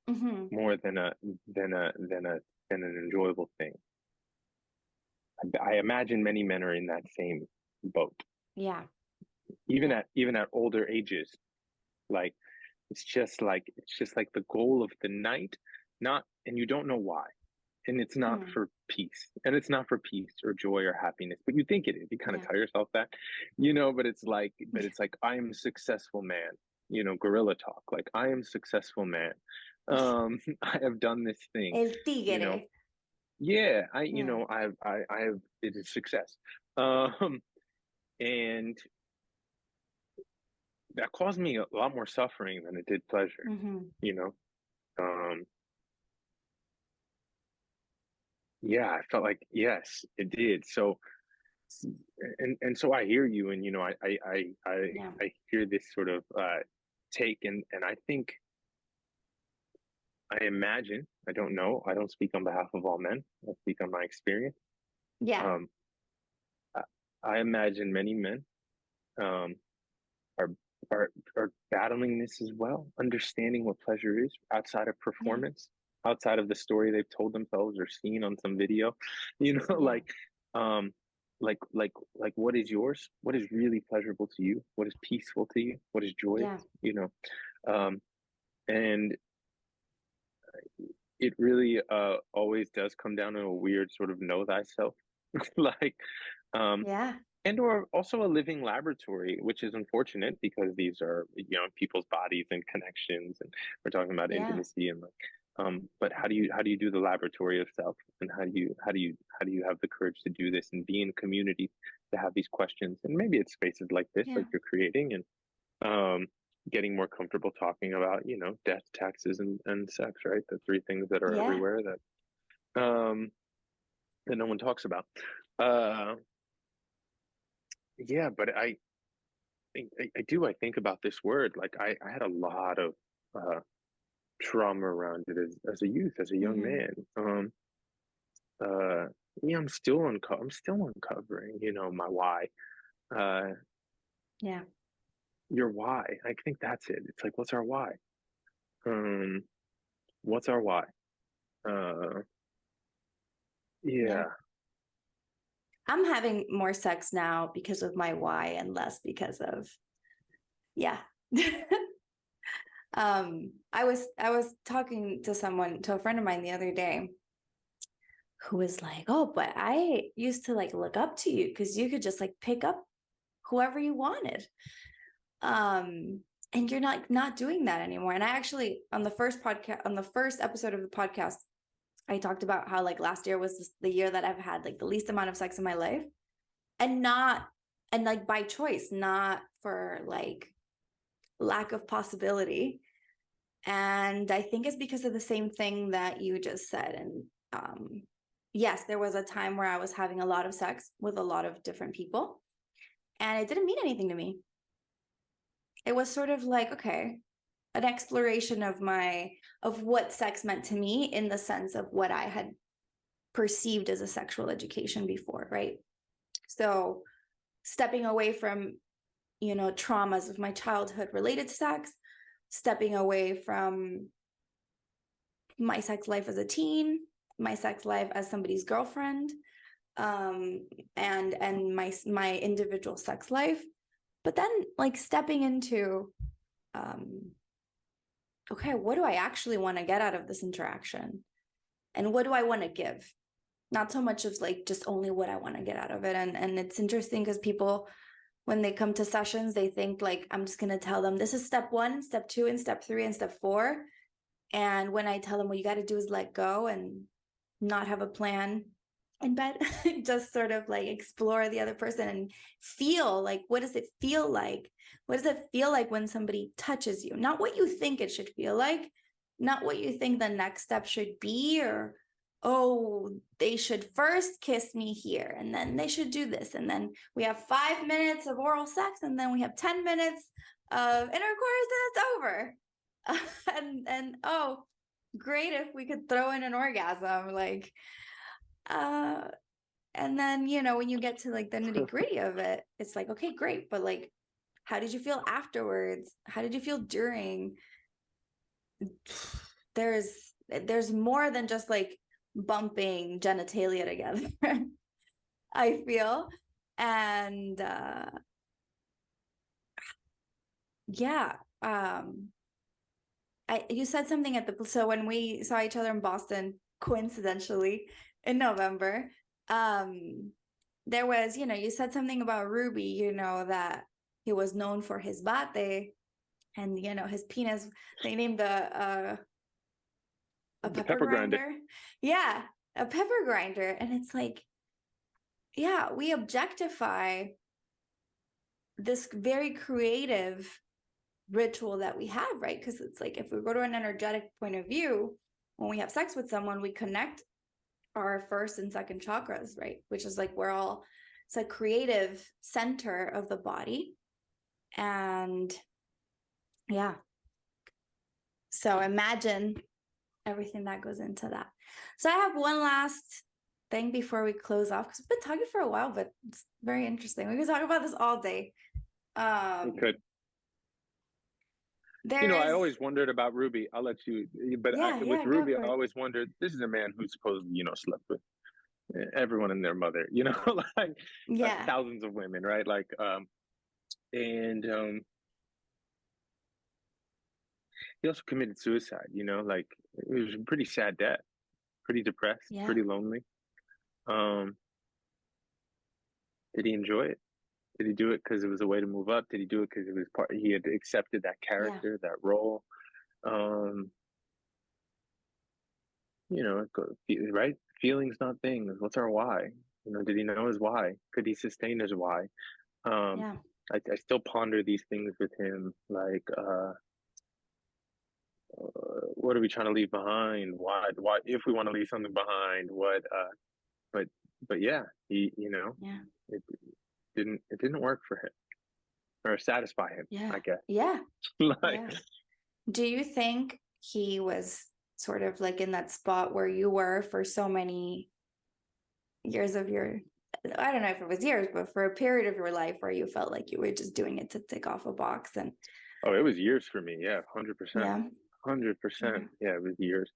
Mm-hmm.
more than an enjoyable thing. I imagine many men are in that same boat,
Yeah.
even
Yeah.
at older ages. Like it's just like the goal of the night, not and you don't know why. And it's not
Mm.
for peace. And it's not for peace or joy or happiness, but you think it is. You kind of
Yeah.
tell yourself that, but it's like I am a successful man, gorilla talk. Like I am a successful man. I have done this thing,
El
you know.
tigre.
Yeah,
Yeah.
I have it is success. Um, and that caused me a lot more suffering than it did pleasure,
Mm-hmm.
you know. Um, yeah, I felt like yes, it did. So and so I hear you, and
Yeah.
I hear this sort of take, and I think I imagine I don't know, I don't speak on behalf of all men. I speak on my experience.
Yeah.
Um, I, I imagine many men um, are are battling this as well, understanding what pleasure is outside of
Yeah.
performance, outside of the story they've told themselves or seen on some video.
Yeah.
Um, like what is yours? What is really pleasurable to you? What is peaceful to you? What is joyous?
Yeah.
You know, um, and it really always does come down to a weird sort of know thyself, like um,
Yeah.
and or also a living laboratory, which is unfortunate because these are people's bodies and connections, and we're talking about
Yeah.
intimacy and like but how do you do the laboratory of self, and how do you have the courage to do this and be in community to have these questions, and maybe it's spaces like this
Yeah.
like you're creating, and um getting more comfortable talking about death, taxes, and sex, right? The three things that are
Yeah.
everywhere that no one talks about. uh yeah, but I think about this word. Like I had a lot of uh, trauma around it as a youth, as a young
Mm-hmm.
man. Uh, yeah, I'm still uncovering, my why. Uh,
Yeah.
your why. I think that's it. It's like, what's our why? Um, what's our why? Uh,
Yeah.
yeah,
I'm having more sex now because of my why and less because of yeah. I was talking to a friend of mine the other day who was like, "Oh, but I used to like look up to you because you could just like pick up whoever you wanted." Um, and you're not doing that anymore. And I actually on the first episode of the podcast, I talked about how like last year was the year that I've had like the least amount of sex in my life, and not and like by choice, not for like lack of possibility. And I think it's because of the same thing that you just said. And yes, there was a time where I was having a lot of sex with a lot of different people, and it didn't mean anything to me. It was sort of like, okay, an exploration of what sex meant to me in the sense of what I had perceived as a sexual education before, right? So stepping away from, traumas of my childhood related to sex, stepping away from my sex life as a teen, my sex life as somebody's girlfriend, um, and my individual sex life, but then like stepping into okay, what do I actually want to get out of this interaction? And what do I want to give? Not so much of like just only what I want to get out of it. And it's interesting because people, when they come to sessions, they think like, I'm just going to tell them this is step 1, step 2, and step 3, and step 4. And when I tell them what you got to do is let go and not have a plan in bed, just sort of like explore the other person and feel like, what does it feel like? What does it feel like when somebody touches you? Not what you think it should feel like, not what you think the next step should be, or, oh, they should first kiss me here, and then they should do this. And then we have 5 minutes of oral sex, and then we have 10 minutes of intercourse, and it's over. And oh, great if we could throw in an orgasm, like, and then, you know, when you get to like the nitty-gritty of it, it's like, okay, great, but like, how did you feel afterwards? How did you feel during? There's more than just like bumping genitalia together. I feel. And yeah, you said something so when we saw each other in Boston, coincidentally in November, there was, you know, you said something about Ruby, you know, that he was known for his bate, and, you know, his penis, they named a pepper grinder. Yeah, a pepper grinder. And it's like, yeah, we objectify this very creative ritual that we have, right? Because it's like, if we go to an energetic point of view, when we have sex with someone, we connect our first and second chakras, right? Which is like, it's a creative center of the body. And yeah. So imagine everything that goes into that. So I have one last thing before we close off, because we've been talking for a while, but it's very interesting. We could talk about this all day.
We could. You know, I always wondered about Ruby. I'll let you, but with Ruby, I always wondered, this is a man who's supposedly, you know, slept with everyone and their mother, you know, like thousands of women, right? Like, he also committed suicide, you know, like, it was a pretty sad death, pretty depressed, pretty lonely. Did he enjoy it? Did he do it because it was a way to move up? Did he do it because it was he had accepted that character, that role? You know, right? Feelings, not things. What's our why? You know, did he know his why? Could he sustain his why? I still ponder these things with him, like, what are we trying to leave behind? Why, if we want to leave something behind, what, but yeah, he, you know, it didn't work for him or satisfy him, I guess. Like,
do you think he was sort of like in that spot where you were for so many years of your, I don't know if it was years, but for a period of your life where you felt like you were just doing it to tick off a box? And
oh, it was years for me. Yeah, 100%. 100%. Yeah, it was years.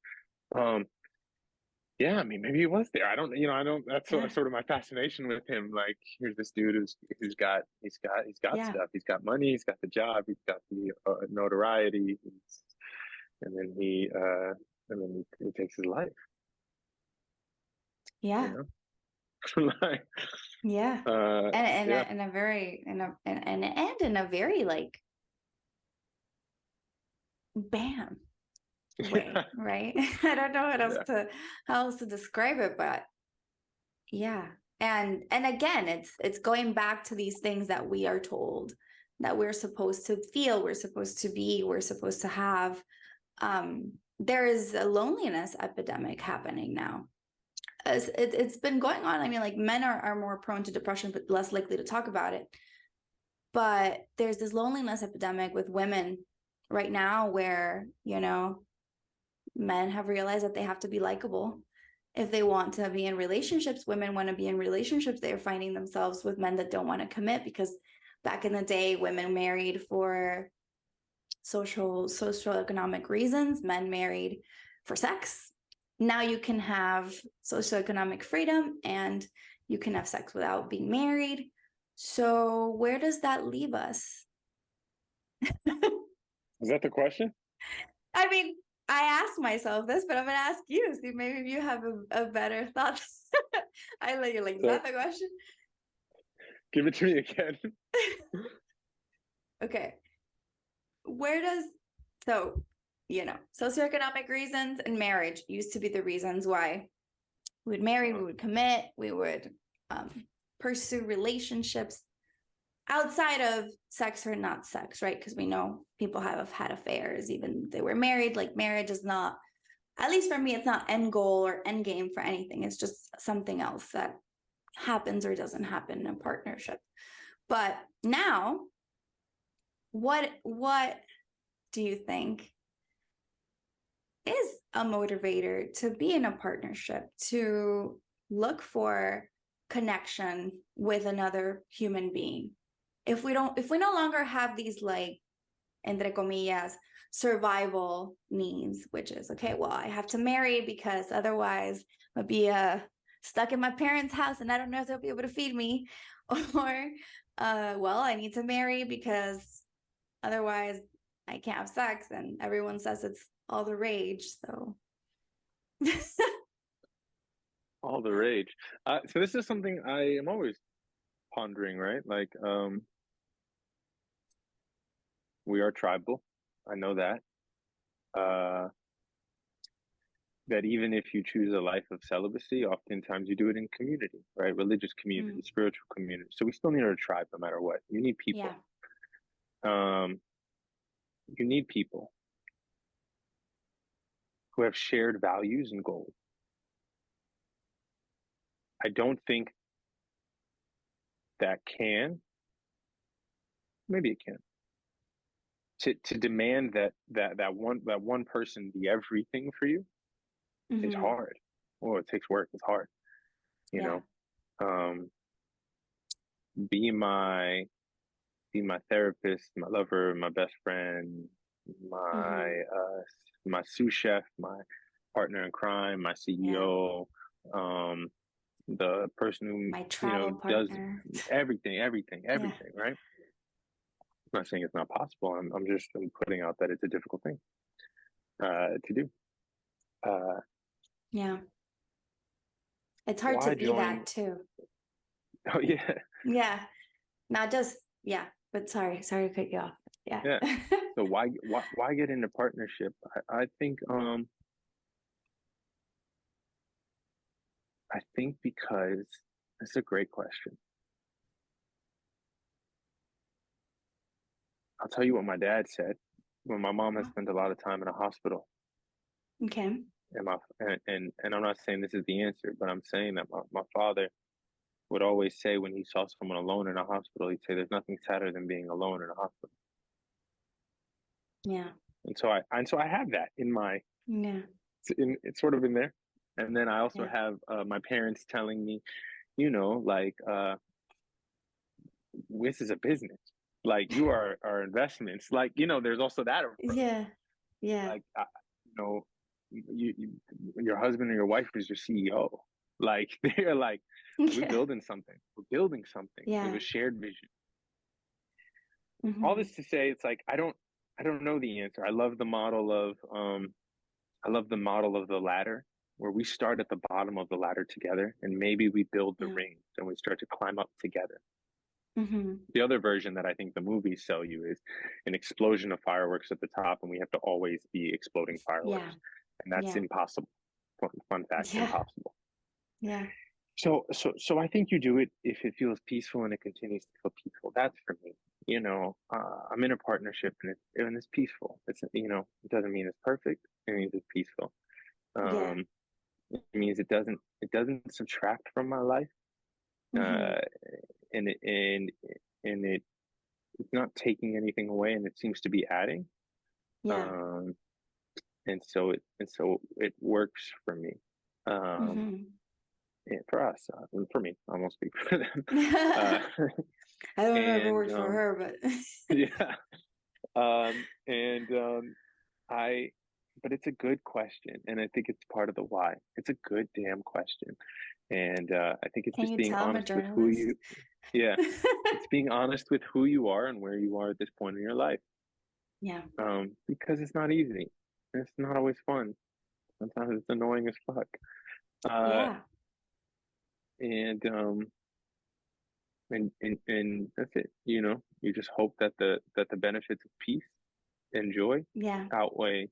Yeah, I mean, maybe he was there. I don't, you know, that's sort of my fascination with him. Like, here's this dude who's got stuff. He's got money. He's got the job. He's got the notoriety. And then he takes his life.
Yeah.
You know? Like,
in a very like bam way, right? I don't know how else to describe it, but yeah. And again, it's going back to these things that we are told that we're supposed to feel, we're supposed to be, we're supposed to have. There is a loneliness epidemic happening now. It's been going on. I mean, like, men are more prone to depression, but less likely to talk about it. But there's this loneliness epidemic with women right now where, you know, men have realized that they have to be likable if they want to be in relationships. Women want to be in relationships. They're finding themselves with men that don't want to commit, because back in the day, women married for socioeconomic reasons. Men married for sex. Now you can have socioeconomic freedom and you can have sex without being married. So where does that leave us?
Is that the question?
I mean, I asked myself this, but I'm gonna ask you. See, maybe you have a better thought. I let you like, is
So
that the question?
give it to me again.
Okay. Where does socioeconomic reasons and marriage used to be the reasons why we would marry, we would commit, we would pursue relationships outside of sex or not sex, right? Because we know people have had affairs, even they were married. Like marriage is not, at least for me, it's not end goal or end game for anything. It's just something else that happens or doesn't happen in a partnership. But now, what do you think is a motivator to be in a partnership, to look for connection with another human being? If we no longer have these, like, entre comillas, survival needs, which is, okay, well, I have to marry because otherwise I'll be stuck in my parents' house and I don't know if they'll be able to feed me. Or, well, I need to marry because otherwise I can't have sex and everyone says it's all the rage. So
All the rage. So this is something I am always pondering, right? Like, we are tribal. I know that. That even if you choose a life of celibacy, oftentimes you do it in community, right? Religious community, spiritual community. So we still need our tribe no matter what. You need people.
yeah.
You need people who have shared values and goals. I don't think that can, maybe it can, to demand that one person be everything for you is hard. Oh, it takes work. It's hard. You know, be my therapist, my lover, my best friend, my sous chef, my partner in crime, my CEO, the person who
my travel
does
partner.
everything, right? I'm not saying it's not possible. I'm putting out that it's a difficult thing to do.
Yeah. It's hard to be that too.
Oh yeah.
Yeah. Not just, yeah, but sorry to cut you off. Yeah.
Yeah. So why get into partnership? I think because it's a great question. I'll tell you what my dad said when my mom has spent a lot of time in a hospital.
Okay.
And I'm not saying this is the answer, but I'm saying that my father would always say when he saw someone alone in a hospital, he'd say, "There's nothing sadder than being alone in a hospital."
Yeah.
And so I have that in my, it's sort of in there. And then I also have my parents telling me, like, this is a business. Like, you are our investments. Like, there's also that.
Yeah. Yeah.
Like, your husband or your wife is your CEO. Like, they're like, we're building something. We're building something.
Yeah.
There's a shared vision. All this to say, it's like, I don't know the answer. I love the model of the ladder, where we start at the bottom of the ladder together, and maybe we build the rings and we start to climb up together. The other version that I think the movies sell you is an explosion of fireworks at the top, and we have to always be exploding fireworks, and that's impossible. Fun fact, impossible.
Yeah.
So I think you do it if it feels peaceful and it continues to feel peaceful. That's for me. I'm in a partnership and it's peaceful. It doesn't mean it's perfect. It means it's peaceful. It means it doesn't subtract from my life. And it's not taking anything away, and it seems to be adding. And so it works for me. Yeah, for us, for me, I won't speak for them.
I don't know if it works for her, but
yeah. But it's a good question, and I think it's part of the why. It's a good damn question, and I think it's just being honest with who you. Yeah, it's being honest with who you are and where you are at this point in your life.
Yeah.
Because it's not easy. It's not always fun. Sometimes it's annoying as fuck.
Yeah.
And and that's it. You know, you just hope that the benefits of peace and joy
Yeah.
outweigh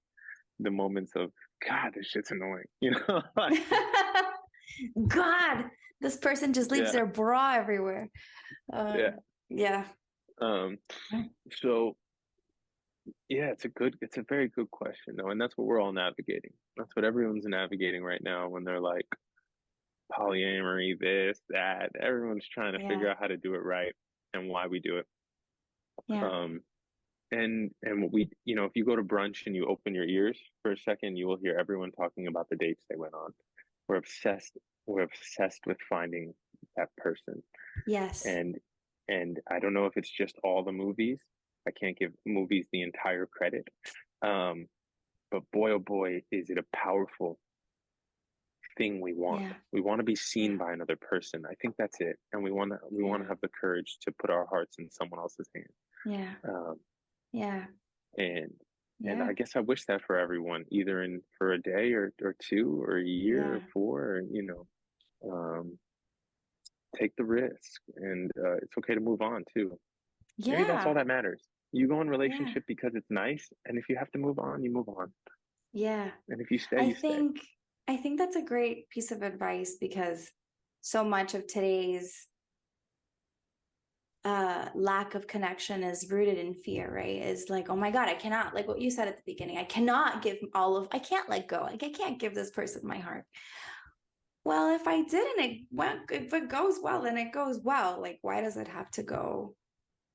the moments of God, this shit's annoying. You know?
God, this person just leaves
Yeah,
their bra everywhere.
yeah.
Yeah.
Um, so yeah, it's a very good question though, and that's what we're all navigating. That's what everyone's navigating right now when they're like polyamory, this, that. Everyone's trying to
Yeah.
figure out how to do it right and why we do it.
Yeah.
And what we, you know, if you go to brunch and you open your ears for a second, you will hear everyone talking about the dates they went on. We're obsessed. We're obsessed with finding that person.
Yes.
And I don't know if it's just all the movies. I can't give movies the entire credit. But boy, oh boy, is it a powerful thing we want.
Yeah.
We want to be seen by another person. I think that's it. And we want to have the courage to put our hearts in someone else's hands.
Yeah. Yeah.
And
Yeah.
I guess I wish that for everyone, either for a day or two or a year
Yeah.
or 4, or, you know, take the risk, and it's okay to move on too. Maybe that's all
Yeah.
that matters. You go in
Yeah.
relationship because it's nice, and if you have to move on, you move on.
Yeah.
And if you stay,
I
you stay.
think that's a great piece of advice, because so much of today's lack of connection is rooted in fear, right? Is like, oh my God, I cannot, like what you said at the beginning, I can't let go. Like I can't give this person my heart. Well, if I did and if it goes well, then it goes well. Like, why does it have to go?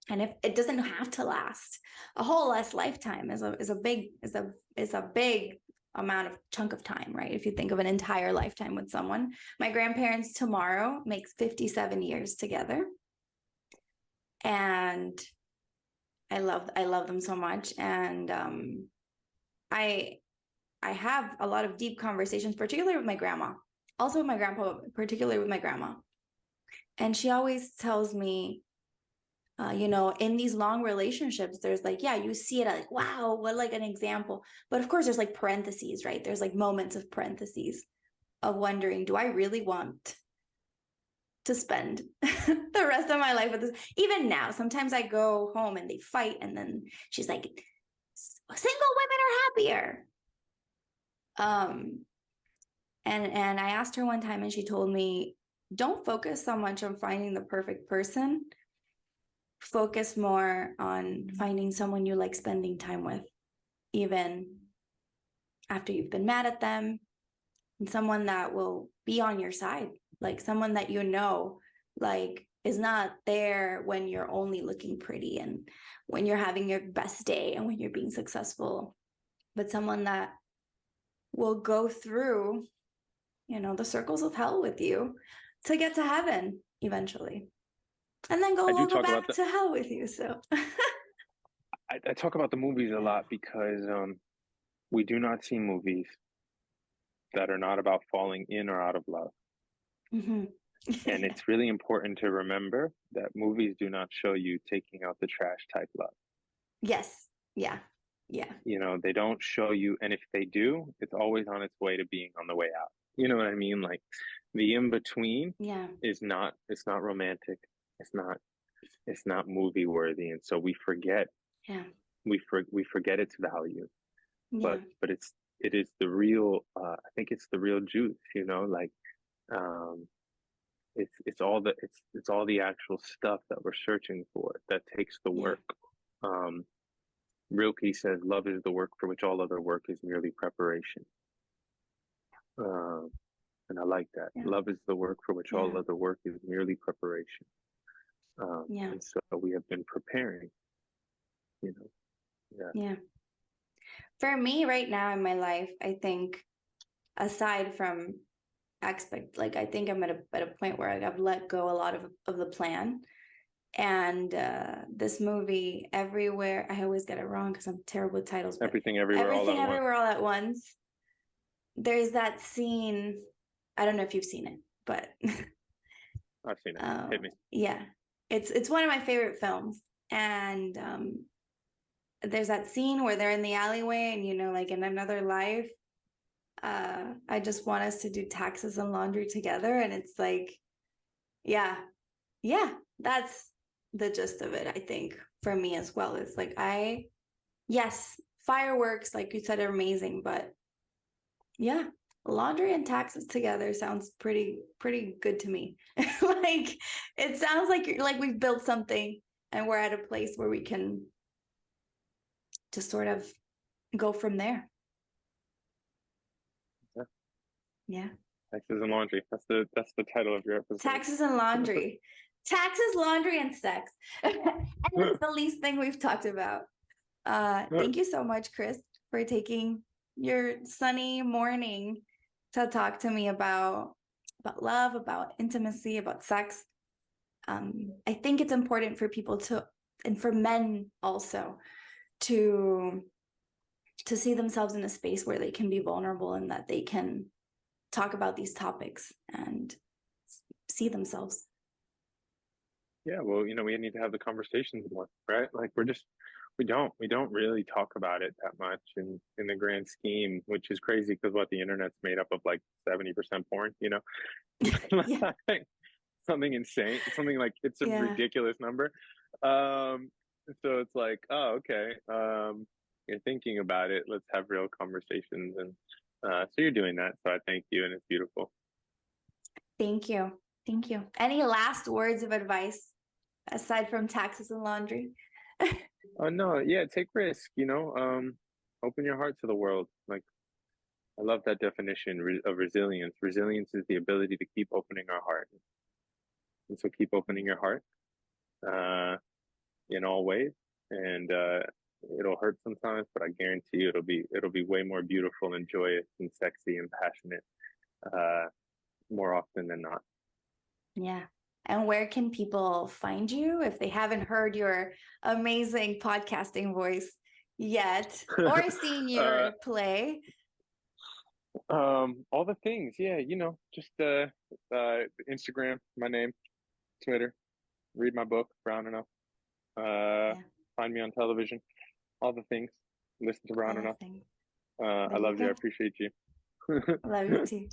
And if it doesn't have to last a whole lifetime is a big amount of chunk of time, right? If you think of an entire lifetime with someone, my grandparents tomorrow makes 57 years together. And I love them so much. And I have a lot of deep conversations, particularly with my grandma, also with my grandpa, particularly with my grandma. And she always tells me, you know, in these long relationships, there's like, yeah, you see it like, wow, what like an example. But of course, there's like parentheses, right? There's like moments of parentheses of wondering, do I really want to spend the rest of my life with this? Even now, sometimes I go home and they fight, and then she's like, single women are happier. And I asked her one time, and she told me, don't focus so much on finding the perfect person. Focus more on finding someone you like spending time with, even after you've been mad at them, and someone that will be on your side, like someone that you know, like is not there when you're only looking pretty and when you're having your best day and when you're being successful, but someone that will go through, you know, the circles of hell with you to get to heaven eventually, and then we'll go back to hell with you. So
I talk about the movies a lot because we do not see movies that are not about falling in or out of love.
Mm-hmm.
And it's really important to remember that movies do not show you taking out the trash type love.
Yes. Yeah. Yeah.
You know, they don't show you, and if they do, it's always on its way to being on the way out. You know what I mean? Like the in between it's not romantic. It's not movie worthy. And so we forget we forget its value. But it is the real I think it's the real juice, you know, like it's all the actual stuff that we're searching for that takes the work. Rilke says, love is the work for which all other work is merely preparation. And I like that. Love is the work for which all other work is merely preparation. And so we have been preparing, you know.
Yeah. For me right now in my life, I think aside from I think I'm at a point where I've let go a lot of the plan. And this movie, Everywhere, I always get it wrong because I'm terrible with titles.
Everything Everywhere
All at Once. There's that scene. I don't know if you've seen it, but
I've seen it. Hit me.
Yeah, it's one of my favorite films, and there's that scene where they're in the alleyway and, you know, like in another life, I just want us to do taxes and laundry together. And it's like, yeah, that's the gist of it, I think, for me as well. It's like, yes, fireworks, like you said, are amazing, but yeah, laundry and taxes together sounds pretty good to me. Like, it sounds like we've built something and we're at a place where we can just sort of go from there.
Yeah.
Yeah.
Taxes and laundry. That's the title of your episode.
Taxes and laundry. Taxes, laundry, and sex. And that's the least thing we've talked about. Thank you so much, Chris, for taking your sunny morning to talk to me about love, about intimacy, about sex. I think it's important for people to, and for men also, to see themselves in a space where they can be vulnerable and that they can talk about these topics and see themselves.
Yeah, well, you know, we need to have the conversations more, right? Like we don't really talk about it that much in the grand scheme, which is crazy because what the internet's made up of like 70% porn, you know?
Yeah.
Like, something insane, something like it's a ridiculous number. So it's like, oh, okay. You're thinking about it. Let's have real conversations. And so you're doing that. So I thank you, and it's beautiful.
Thank you. Thank you. Any last words of advice aside from taxes and laundry?
Oh no, yeah, take risk, you know. Open your heart to the world. Like, I love that definition of resilience. Resilience is the ability to keep opening our heart. And so keep opening your heart in all ways. And it'll hurt sometimes, but I guarantee you it'll be way more beautiful and joyous and sexy and passionate more often than not.
Yeah. And where can people find you if they haven't heard your amazing podcasting voice yet or seen your play?
All the things, yeah, you know, just Instagram, my name, Twitter, read my book, Brown Enough. Find me on television, all the things. Listen to Brown Enough. I love you. I appreciate you.
I love you too.